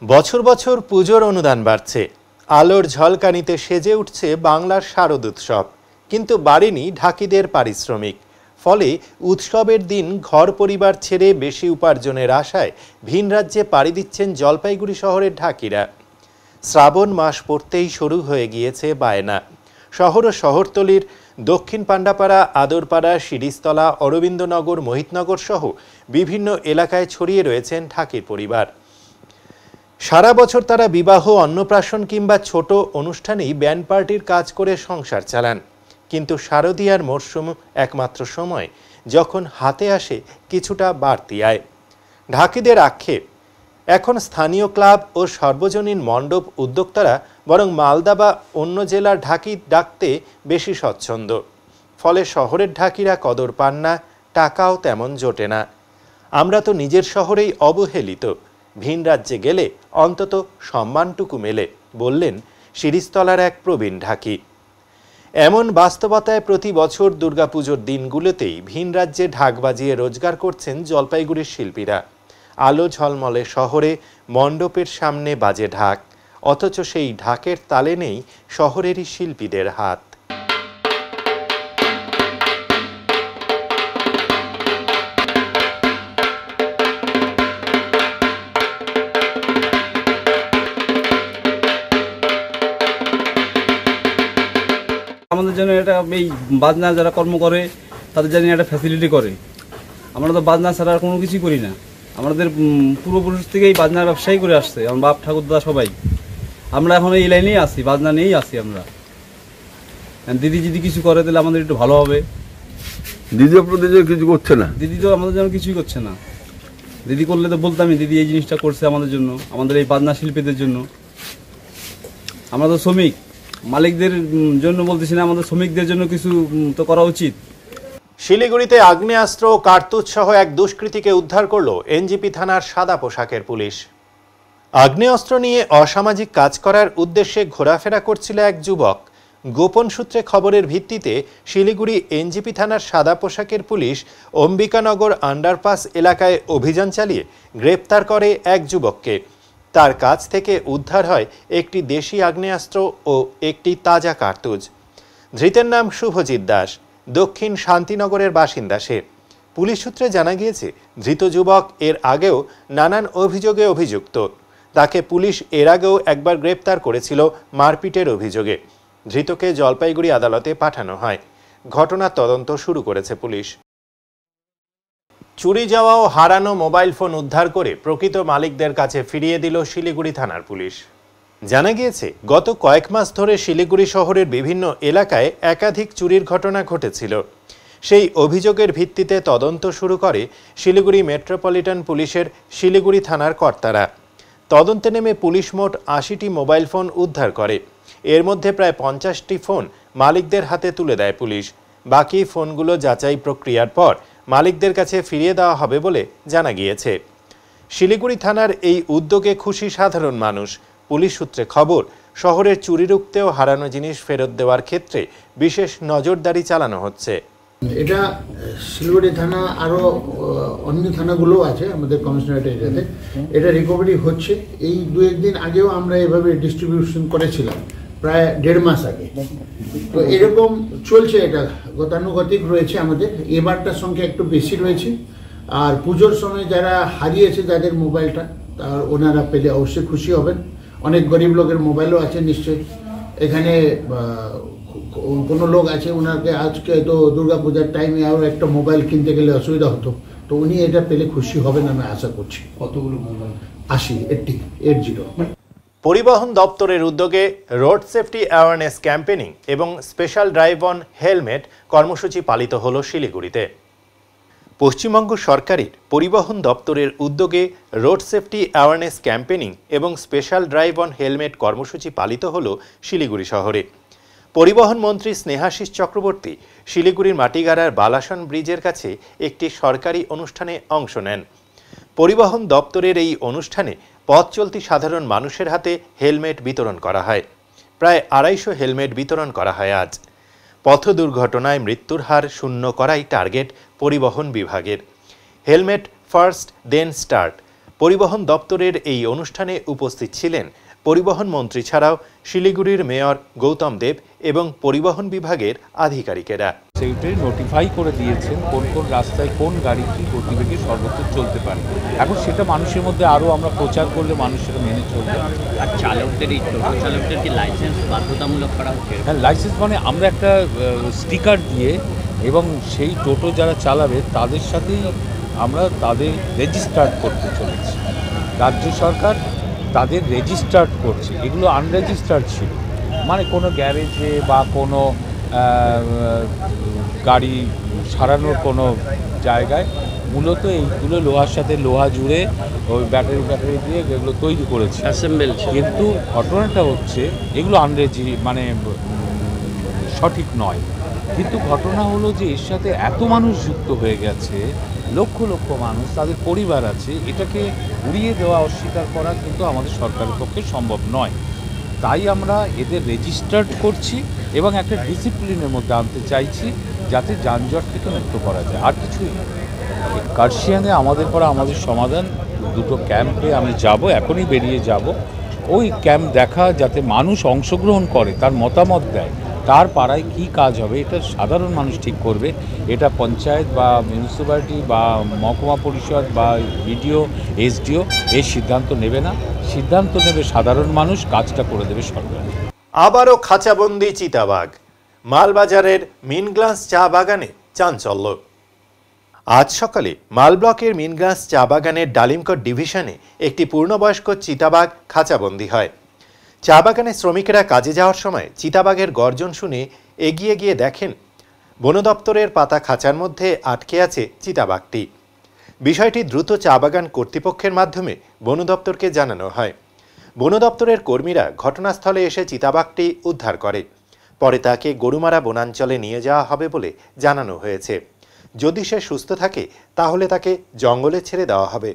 বছর বছর পুজোর অনুদান বাড়ছে, আলোর ঝলকানিতে সেজে উঠছে বাংলার শারদ উৎসব, কিন্তু বাড়েনি ঢাকিদের পারিশ্রমিক। ফলে উৎসবের দিন ঘর পরিবার ছেড়ে বেশি উপার্জনের আশায় ভিন রাজ্যে পাড়ি দিচ্ছেন জলপাইগুড়ি শহরের ঢাকিরা। শ্রাবণ মাস পড়তেই শুরু হয়ে গিয়েছে বায়না। শহর ও শহরতলির দক্ষিণ পাণ্ডাপাড়া, আদরপাড়া, শিরিষতলা, অরবিন্দনগর, মোহিতনগর সহ বিভিন্ন এলাকায় ছড়িয়ে রয়েছেন ঢাকির পরিবার। সারা বছর তারা বিবাহ, অন্নপ্রাশন কিংবা ছোট অনুষ্ঠানেই ব্যান্ড পার্টির কাজ করে সংসার চালান, কিন্তু শারদীয়ার মরশুম একমাত্র সময় যখন হাতে আসে কিছুটা বাড়তি আয়। ঢাকিদের আক্ষেপ, এখন স্থানীয় ক্লাব ও সর্বজনীন মণ্ডপ উদ্যোক্তারা বরং মালদা বা অন্য জেলার ঢাকি ডাকতে বেশি স্বচ্ছন্দ। ফলে শহরের ঢাকিরা কদর পান না, টাকাও তেমন জোটে না। আমরা তো নিজের শহরেই অবহেলিত, ভিন রাজ্যে গেলে অন্তত সম্মানটুকু মেলে, বললেন শিরিষতলার এক প্রবীণ ঢাকি। এমন বাস্তবতায় প্রতি বছর দুর্গাপুজোর দিনগুলোতেই ভিন রাজ্যে ঢাক বাজিয়ে রোজগার করছেন জলপাইগুড়ির শিল্পীরা। আলো ঝলমলে শহরে মণ্ডপের সামনে বাজে ঢাক, অথচ সেই ঢাকের তালে নেই শহরেরই শিল্পীদের হাত। আমাদের জন্য এটা এই বাজনা যারা কর্ম করে তাদের জন্য একটা ফ্যাসিলিটি করে। আমরা তো বাজনা ছাড়া আর কোনো কিছুই করি না। আমাদের পূর্বপুরুষ থেকেই বাজনার ব্যবসায়ী করে আসছে, আমার বাপ ঠাকুরদা সবাই। আমরা এখন এই লাইনেই আছি, বাজনা নিয়েই আছি আমরা। দিদি যদি কিছু করে তাহলে আমাদের একটু ভালো হবে। দিদি আপনাদের কিছু করছে না? দিদি তো আমাদের জন্য কিছুই করছে না। দিদি করলে তো বলতামই দিদি এই জিনিসটা করছে আমাদের জন্য, আমাদের এই বাজনা শিল্পীদের জন্য। আমরা তো শ্রমিক, মালিকদের জন্য বলতেছি না, আমাদের শ্রমিকদের জন্য কিছু তো করা উচিত। শিলিগুড়িতে আগ্নেয়াস্ত্র ও কার্তুজ সহ এক দুষ্কৃতীকে উদ্ধার করল এনজিপি থানার সাদা পোশাকের পুলিশ। আগ্নেয়াস্ত্র নিয়ে অসামাজিক কাজ করার উদ্দেশ্যে ঘোরাফেরা করছিল এক যুবক। গোপন সূত্রে খবরের ভিত্তিতে শিলিগুড়ি এনজিপি থানার সাদা পোশাকের পুলিশ অম্বিকানগর আন্ডারপাস এলাকায় অভিযান চালিয়ে গ্রেপ্তার করে এক যুবককে। তার কাছ থেকে উদ্ধার হয় একটি দেশি আগ্নেয়াস্ত্র ও একটি তাজা কার্তুজ। ধৃতের নাম শুভজিৎ দাস, দক্ষিণ শান্তিনগরের বাসিন্দা সে। পুলিশ সূত্রে জানা গিয়েছে ধৃত যুবক এর আগেও নানান অভিযোগে অভিযুক্ত। তাকে পুলিশ এর আগেও একবার গ্রেপ্তার করেছিল মারপিটের অভিযোগে। ধৃতকে জলপাইগুড়ি আদালতে পাঠানো হয়। ঘটনার তদন্ত শুরু করেছে পুলিশ। চুরি যাওয়া ও হারানো মোবাইল ফোন উদ্ধার করে প্রকৃত মালিকদের কাছে ফিরিয়ে দিল শিলিগুড়ি থানার পুলিশ। জানা গিয়েছে গত কয়েক মাস ধরে শিলিগুড়ি শহরের বিভিন্ন এলাকায় একাধিক চুরির ঘটনা ঘটেছিল। সেই অভিযোগের ভিত্তিতে তদন্ত শুরু করে শিলিগুড়ি মেট্রোপলিটন পুলিশের শিলিগুড়ি থানার কর্তারা। তদন্তে নেমে পুলিশ মোট ৮০টি মোবাইল ফোন উদ্ধার করে। এর মধ্যে প্রায় ৫০টি ফোন মালিকদের হাতে তুলে দেয় পুলিশ। বাকি ফোনগুলো যাচাই প্রক্রিয়ার পর মালিকদের কাছে ফিরিয়ে দেওয়া হবে বলে জানা গিয়েছে। শিলিগুড়ি থানার এই উদ্যোগে খুশি সাধারণ মানুষ। পুলিশ সূত্রে খবর, শহরের চুরি রুখতে ও হারানো জিনিস ফেরত দেওয়ার ক্ষেত্রে বিশেষ নজরদারি চালানো হচ্ছে। এটা শিলিগুড়ি থানা আরও অন্য থানাগুলো আছে আমাদের কমিশনারেট এরিয়াতে, এটা রিকভারি হচ্ছে। এই ২-১ দিন আগেও আমরা এভাবে ডিস্ট্রিবিউশন করেছিলাম, প্রায় ১.৫ মাস আগে। তো এরকম চলছে, এটা গতানুগতিক রয়েছে আমাদের। এবারটার সংখ্যা একটু বেশি রয়েছে। আর পুজোর সময় যারা হারিয়েছে যাদের মোবাইলটা, তার ওনারা পেলে অবশ্যই খুশি হবেন। অনেক গরিব লোকের মোবাইলও আছে নিশ্চয়ই। এখানে কোনো লোক আছে ওনাকে আজকে তো দুর্গাপূজার টাইমে আরও একটা মোবাইল কিনতে গেলে অসুবিধা হতো, তো উনি এটা পেলে খুশি হবেন আমি আশা করছি। কতগুলো মোবাইল? 80 পরিবহন দপ্তরের উদ্যোগে রোড সেফটি অ্যাওয়ারনেস ক্যাম্পেনিং এবং স্পেশাল ড্রাইভ অন হেলমেট কর্মসূচি পালিত হল শিলিগুড়িতে। পশ্চিমবঙ্গ সরকারের পরিবহন দপ্তরের উদ্যোগে রোড সেফটি অ্যাওয়ারনেস ক্যাম্পেনিং এবং স্পেশাল ড্রাইভ অন হেলমেট কর্মসূচি পালিত হল শিলিগুড়ি শহরে। পরিবহন মন্ত্রী স্নেহাশিস চক্রবর্তী শিলিগুড়ির মাটিগাড়ার বালাসন ব্রিজের কাছে একটি সরকারি অনুষ্ঠানে অংশ নেন। পরিবহন দপ্তরের এই অনুষ্ঠানে পথ চলতি সাধারণ মানুষের হাতে হেলমেট বিতরণ করা হয়। প্রায় ২৫০ হেলমেট বিতরণ করা হয় আজ। পথ দুর্ঘটনায় মৃত্যুর হার 0 করাই টার্গেট পরিবহন বিভাগের। Helmet first then start. পরিবহন দপ্তরের এই অনুষ্ঠানে উপস্থিত ছিলেন পরিবহন মন্ত্রী ছাড়াও শিলিগুড়ির মেয়র গৌতম দেব এবং পরিবহন বিভাগের আধিকারিকেরা। সেক্রেটারি নোটিফাই করে দিয়েছেন কোন কোন রাস্তায় কোন গাড়ি কি গতিবেগে সর্বোচ্চ চলতে পারে। এখন সেটা মানুষের মধ্যে আরও আমরা প্রচার করলে মানুষ সেটা মেনে চলবে। আর চালকদের এই টোটো চালকদের কি লাইসেন্স বাধ্যতামূলক করা হচ্ছে? হ্যাঁ, লাইসেন্স মানে আমরা একটা স্টিকার দিয়ে এবং সেই টোটো যারা চালাবে তাদের সাথেই আমরা তাদের রেজিস্টার্ড করতে চলেছি। রাজ্য সরকার তাদের রেজিস্টার্ড করছে। এগুলো আনরেজিস্টার্ড ছিল, মানে কোনো গ্যারেজে বা কোনো গাড়ি সারানোর কোনো জায়গায় মূলত এইগুলো লোহার সাথে লোহা জুড়ে ওই ব্যাটারি দিয়ে এগুলো তৈরি করেছে, অ্যাসেম্বল। কিন্তু ঘটনাটা হচ্ছে এগুলো মানে সঠিক নয়। কিন্তু ঘটনা হলো যে এর সাথে এত মানুষ যুক্ত হয়ে গেছে, লক্ষ লক্ষ মানুষ, তাদের পরিবার আছে, এটাকে উড়িয়ে দেওয়া অস্বীকার করা কিন্তু আমাদের সরকারের পক্ষে সম্ভব নয়। তাই আমরা এদের রেজিস্টার্ড করছি এবং একটা ডিসিপ্লিনের মধ্যে আনতে চাইছি যাতে যানজট থেকে মুক্ত করা যায়, আর কিছুই না। কার্শিয়াংয়ে আমাদের সমাধান। 2টো ক্যাম্পে আমি যাব, এখনই বেরিয়ে যাব। ওই ক্যাম্প দেখা, যাতে মানুষ অংশগ্রহণ করে, তার মতামত দেয়, তার পাড়ায় কি কাজ হবে এটা সাধারণ মানুষ ঠিক করবে। এটা পঞ্চায়েত বা মিউনিসিপ্যালিটি বা মহকুমা পরিষদ বা বিডিও এসডিও এই সিদ্ধান্ত নেবে না। সিদ্ধান্ত নেবে সাধারণ মানুষ, কাজটা করে দেবে সরকার। আবারও খাঁচাবন্দি চিতাবাঘ। মালবাজারের মিনগ্লাস চা বাগানে চাঞ্চল্য। আজ সকালে মাল ব্লকের মিনগ্লাস চা বাগানের ডালিমকট ডিভিশনে একটি পূর্ণবয়স্ক চিতাবাঘ খাঁচাবন্দি হয়। চা বাগানে শ্রমিকেরা কাজে যাওয়ার সময় চিতাবাঘের গর্জন শুনে এগিয়ে গিয়ে দেখেন বন দপ্তরের পাতা খাঁচার মধ্যে আটকে আছে চিতাবাঘটি। বিষয়টি দ্রুত চা বাগান কর্তৃপক্ষের মাধ্যমে বন দপ্তরকে জানানো হয়। বন দপ্তরের কর্মীরা ঘটনাস্থলে এসে চিতাবাঘটি উদ্ধার করে। পরে তাকে গরুমারা বনাঞ্চলে নিয়ে যাওয়া হবে বলে জানানো হয়েছে। যদি সে সুস্থ থাকে তাহলে তাকে জঙ্গলে ছেড়ে দেওয়া হবে।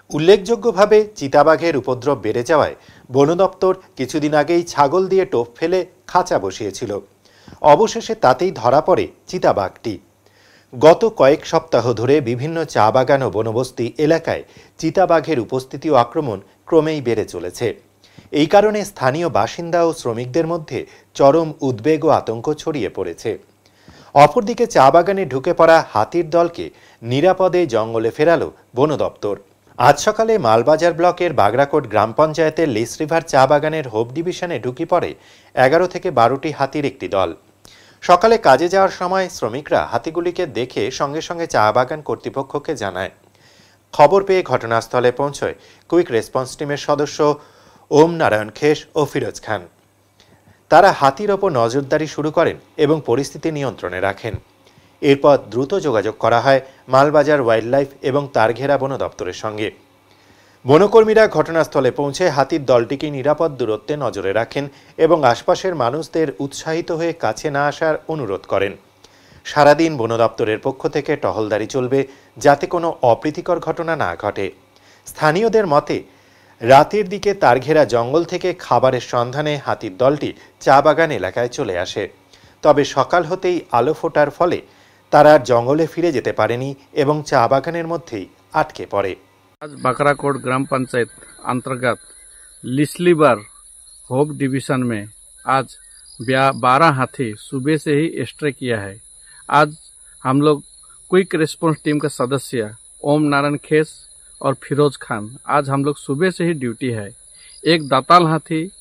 উল্লেখযোগ্যভাবে চিতাবাঘের উপদ্রব বেড়ে যাওয়ায় বন দপ্তর কিছুদিন আগেই ছাগল দিয়ে টোপ ফেলে খাঁচা বসিয়েছিল। অবশেষে তাতেই ধরা পড়ে চিতাবাঘটি। গত কয়েক সপ্তাহ ধরে বিভিন্ন চা বাগান ও বনবস্তি এলাকায় চিতাবাঘের উপস্থিতি ও আক্রমণ ক্রমেই বেড়ে চলেছে। এই কারণে স্থানীয় বাসিন্দা ও শ্রমিকদের মধ্যে চরম উদ্বেগ ও আতঙ্ক ছড়িয়ে পড়েছে। অপরদিকে চা বাগানে ঢুকে পড়া হাতির দলকে নিরাপদে জঙ্গলে ফেরালো বন দপ্তর। আজ সকালে মালবাজার ব্লকের বাগরাকোট গ্রাম পঞ্চায়েতের লিস রিভার চা বাগানের হোপ ডিভিশনে ঢুকে পড়ে 11 থেকে 12টি হাতির একটি দল। সকালে কাজে যাওয়ার সময় শ্রমিকরা হাতিগুলিকে দেখে সঙ্গে সঙ্গে চা বাগান কর্তৃপক্ষকে জানায়। খবর পেয়ে ঘটনাস্থলে পৌঁছয় কুইক রেসপন্স টিমের সদস্য ওম নারায়ণ খেস ও ফিরোজ খান। তারা হাতির ওপর নজরদারি শুরু করেন এবং পরিস্থিতি নিয়ন্ত্রণে রাখেন। এরপর দ্রুত যোগাযোগ করা হয় মালবাজার ওয়াইল্ড লাইফ এবং তারঘেরা বন দপ্তরের সঙ্গে। বনকর্মীরা ঘটনাস্থলে পৌঁছে হাতির দলটিকে নিরাপদ দূরত্বে নজরে রাখেন এবং আশপাশের মানুষদের উৎসাহিত হয়ে কাছে না আসার অনুরোধ করেন। সারাদিন বন দপ্তরের পক্ষ থেকে টহলদারি চলবে যাতে কোনো অপ্রীতিকর ঘটনা না ঘটে। স্থানীয়দের মতে রাতের দিকে তারঘেরা জঙ্গল থেকে খাবারের সন্ধানে হাতির দলটি চা বাগান এলাকায় চলে আসে। তবে সকাল হতেই আলো ফোটার ফলে তারা জঙ্গলে ফিরে যেতে পারেনি এবং চা বাগানের মধ্যেই আটকে পড়ে। आज बाकराकोट ग्राम पंचायत अंतर्गत लिसलीबर होप डिवीजन में आज 12 हाथी सुबह से ही स्ट्राइक किया है। आज हम लोग क्विक रिस्पांस टीम का सदस्य ओम नारायण खेस और फिरोज खान आज हम लोग सुबह से ही ड्यूटी है। एक दाताल हाथी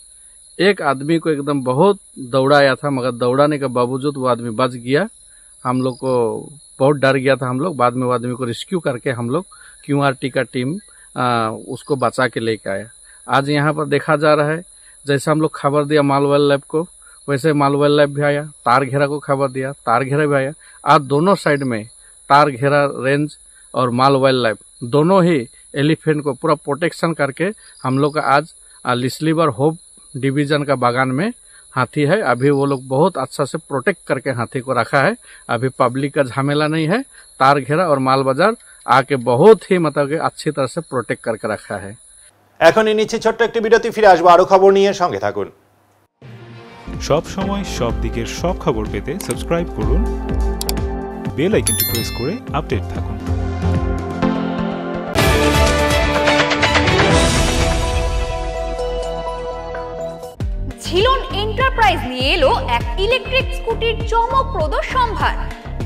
एक आदमी को एकदम बहुत दौड़ाया था, मगर दौड़ाने के बावजूद वो आदमी बच गया। हम लोग को बहुत डर गया था। हम लोग बाद में वो आदमी को रेस्क्यू करके हम लोग QRT का टीम उसको बचा के लेके आया। आज यहाँ पर देखा जा रहा है जैसे हम लोग खबर दिया माल वाइल्ड लाइफ को, वैसे माल वाइल्ड लाइफ भी आया, तार घेरा को खबर दिया, तार घेरा भी आया। आज दोनों साइड में तार घेरा रेंज और माल वाइल्ड लाइफ दोनों ही एलिफेंट को पूरा प्रोटेक्शन करके हम लोग का आज लिसलीबर होप डिवीजन का बागान में हाथी है। अभी वो लोग बहुत अच्छा से प्रोटेक्ट करके हाथी को रखा है। अभी पब्लिक का झमेला नहीं है। तार घेरा और माल बाजार आके बहुत ही मतलब अच्छी तरह से प्रोटेक्ट करके रखा है। এখন নিচে ছোট্ট একটি বিরতি, ফিরে আসবো আরো খবর নিয়ে, সঙ্গে থাকুন। সব সময় সব দিকের সব খবর পেতে সাবস্ক্রাইব করুন, বেল আইকনটি প্রেস করে আপডেট থাকুন। ঝিলন এন্টারপ্রাইজ নিয়ে এলো এক ইলেকট্রিক স্কুটির চমকপ্রদ সম্ভার।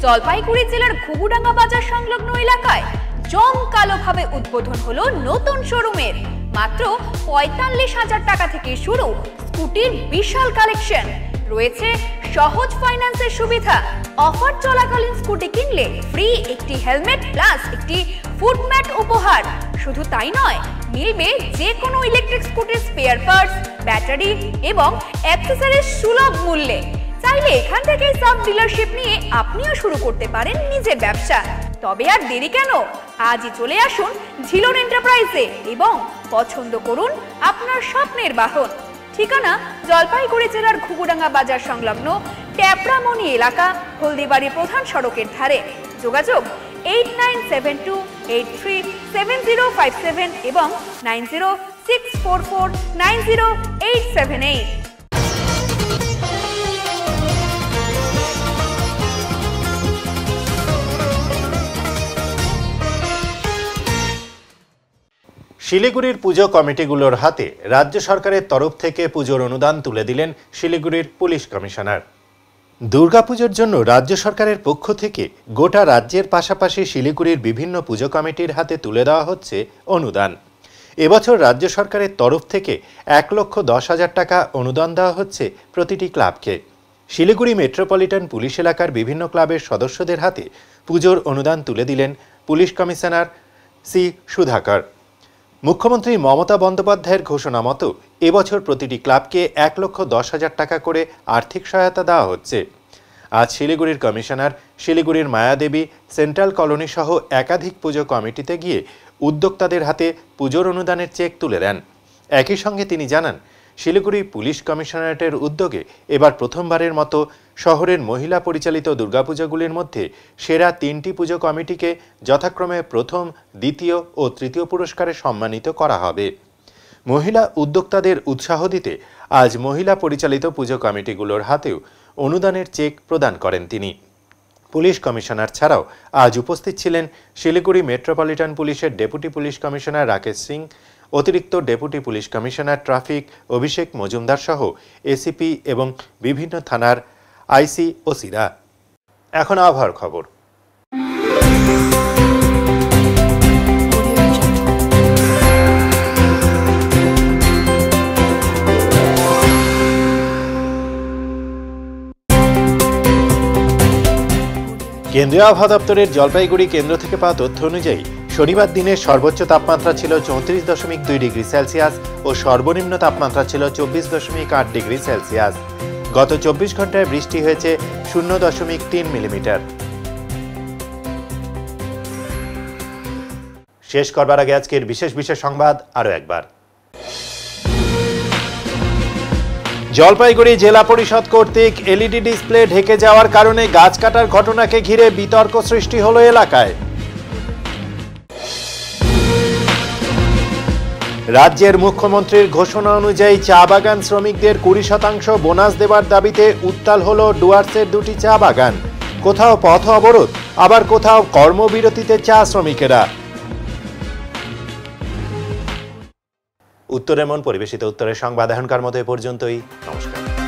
জলপাইগুড়ি জেলার ঘুঘুডাঙ্গা বাজার সংলগ্ন এলাকায় জমকালোভাবে উদ্বোধন হলো নতুন শোরুমের। মাত্র ৪৫,০০০ টাকা থেকে শুরু স্কুটির বিশাল কালেকশন রয়েছে। সহজ ফাইন্যান্সের সুবিধা। অফার চলাকালীন স্কুটি কিনলে ফ্রি একটি হেলমেট প্লাস একটি ফুট ম্যাট উপহার। শুধু তাই নয়, মিলবে যে কোনো ইলেকট্রিক স্কুটির স্পেয়ার পার্টস, ব্যাটারি এবং অ্যাক্সেসরিজ সুলভ মূল্যে। চাইলে এখান থেকে সাব ডিলারশিপ নিয়ে আপনিও শুরু করতে পারেন নিজের ব্যবসা। তবে আর দেরি কেন, আজই চলে আসুন ঝিলন এন্টারপ্রাইজে এবং পছন্দ করুন আপনার স্বপ্নের বাহন। ঠিকানা জলপাইগুড়ি জেলার ঘুঘুডাঙ্গা বাজার সংলগ্ন ট্যাপরামণি এলাকা, হলদিবাড়ি প্রধান সড়কের ধারে। যোগাযোগ 8972837057 এবং 9064490878। শিলিগুড়ির পুজো কমিটিগুলোর হাতে রাজ্য সরকারের তরফ থেকে পুজোর অনুদান তুলে দিলেন শিলিগুড়ির পুলিশ কমিশনার। দুর্গাপুজোর জন্য রাজ্য সরকারের পক্ষ থেকে গোটা রাজ্যের পাশাপাশি শিলিগুড়ির বিভিন্ন পুজো কমিটির হাতে তুলে দেওয়া হচ্ছে অনুদান। এবছর রাজ্য সরকারের তরফ থেকে 1,10,000 টাকা অনুদান দেওয়া হচ্ছে প্রতিটি ক্লাবকে। শিলিগুড়ি মেট্রোপলিটন পুলিশ এলাকার বিভিন্ন ক্লাবের সদস্যদের হাতে পুজোর অনুদান তুলে দিলেন পুলিশ কমিশনার সি সুধাকর। মুখ্যমন্ত্রী মমতা বন্দ্যোপাধ্যায়ের ঘোষণা মতো এবছর প্রতিটি ক্লাবকে 1,10,000 টাকা করে আর্থিক সহায়তা দেওয়া হচ্ছে। আজ শিলিগুড়ির কমিশনার শিলিগুড়ির মায়াদেবী সেন্ট্রাল কলোনি সহ একাধিক পুজো কমিটিতে গিয়ে উদ্যোক্তাদের হাতে পুজোর অনুদানের চেক তুলে দেন। একই সঙ্গে তিনি জানান, শিলিগুড়ি পুলিশ কমিশনারেটের উদ্যোগে এবার প্রথমবারের মতো শহরের মহিলা পরিচালিত দুর্গাপূজাগুলির মধ্যে সেরা 3টি পুজো কমিটিকে যথাক্রমে প্রথম, দ্বিতীয় ও তৃতীয় পুরস্কারে সম্মানিত করা হবে। মহিলা উদ্যোক্তাদের উৎসাহ দিতে আজ মহিলা পরিচালিত পুজো কমিটিগুলোর হাতেও অনুদানের চেক প্রদান করেন তিনি। পুলিশ কমিশনার ছাড়াও আজ উপস্থিত ছিলেন শিলিগুড়ি মেট্রোপলিটন পুলিশের deputy police commissioner Rakesh Singh, অতিরিক্ত ডেপুটি পুলিশ কমিশনার ট্রাফিক অভিষেক মজুমদার সহ এসিপি এবং বিভিন্ন থানার আইসি ও সিরা। এখন আবহাওয়ার খবর। কেন্দ্রীয় আবহাওয়া দপ্তরের জলপাইগুড়ি কেন্দ্র থেকে পাওয়া তথ্য অনুযায়ী শনিবার দিনের সর্বোচ্চ তাপমাত্রা ছিল 34.2 ডিগ্রি সেলসিয়াস ও সর্বনিম্ন তাপমাত্রা ছিল 24.8 ডিগ্রি সেলসিয়াস। গত 24 ঘন্টায় বৃষ্টি হয়েছে 0.3 মিলিমিটার। শেষ করবার আগে আজকের বিশেষ সংবাদ আরও একবার। জলপাইগুড়ি জেলা পরিষদ কর্তৃক এলইডি ডিসপ্লে ঢেকে যাওয়ার কারণে গাছ কাটার ঘটনাকে ঘিরে বিতর্ক সৃষ্টি হলো এলাকায়। রাজ্যের মুখ্যমন্ত্রীর ঘোষণা অনুযায়ী চা বাগান শ্রমিকদের 20% বোনাস দেওয়ার দাবিতে উত্তাল হলো ডুয়ার্সের 2টি চা বাগান। কোথাও পথ অবরোধ, আবার কোথাও কর্মবিরতিতে চা শ্রমিকেরা। উত্তরে মন পরিবেশিত উত্তরের সংবাদ এখনকার মতো এ পর্যন্তই। নমস্কার।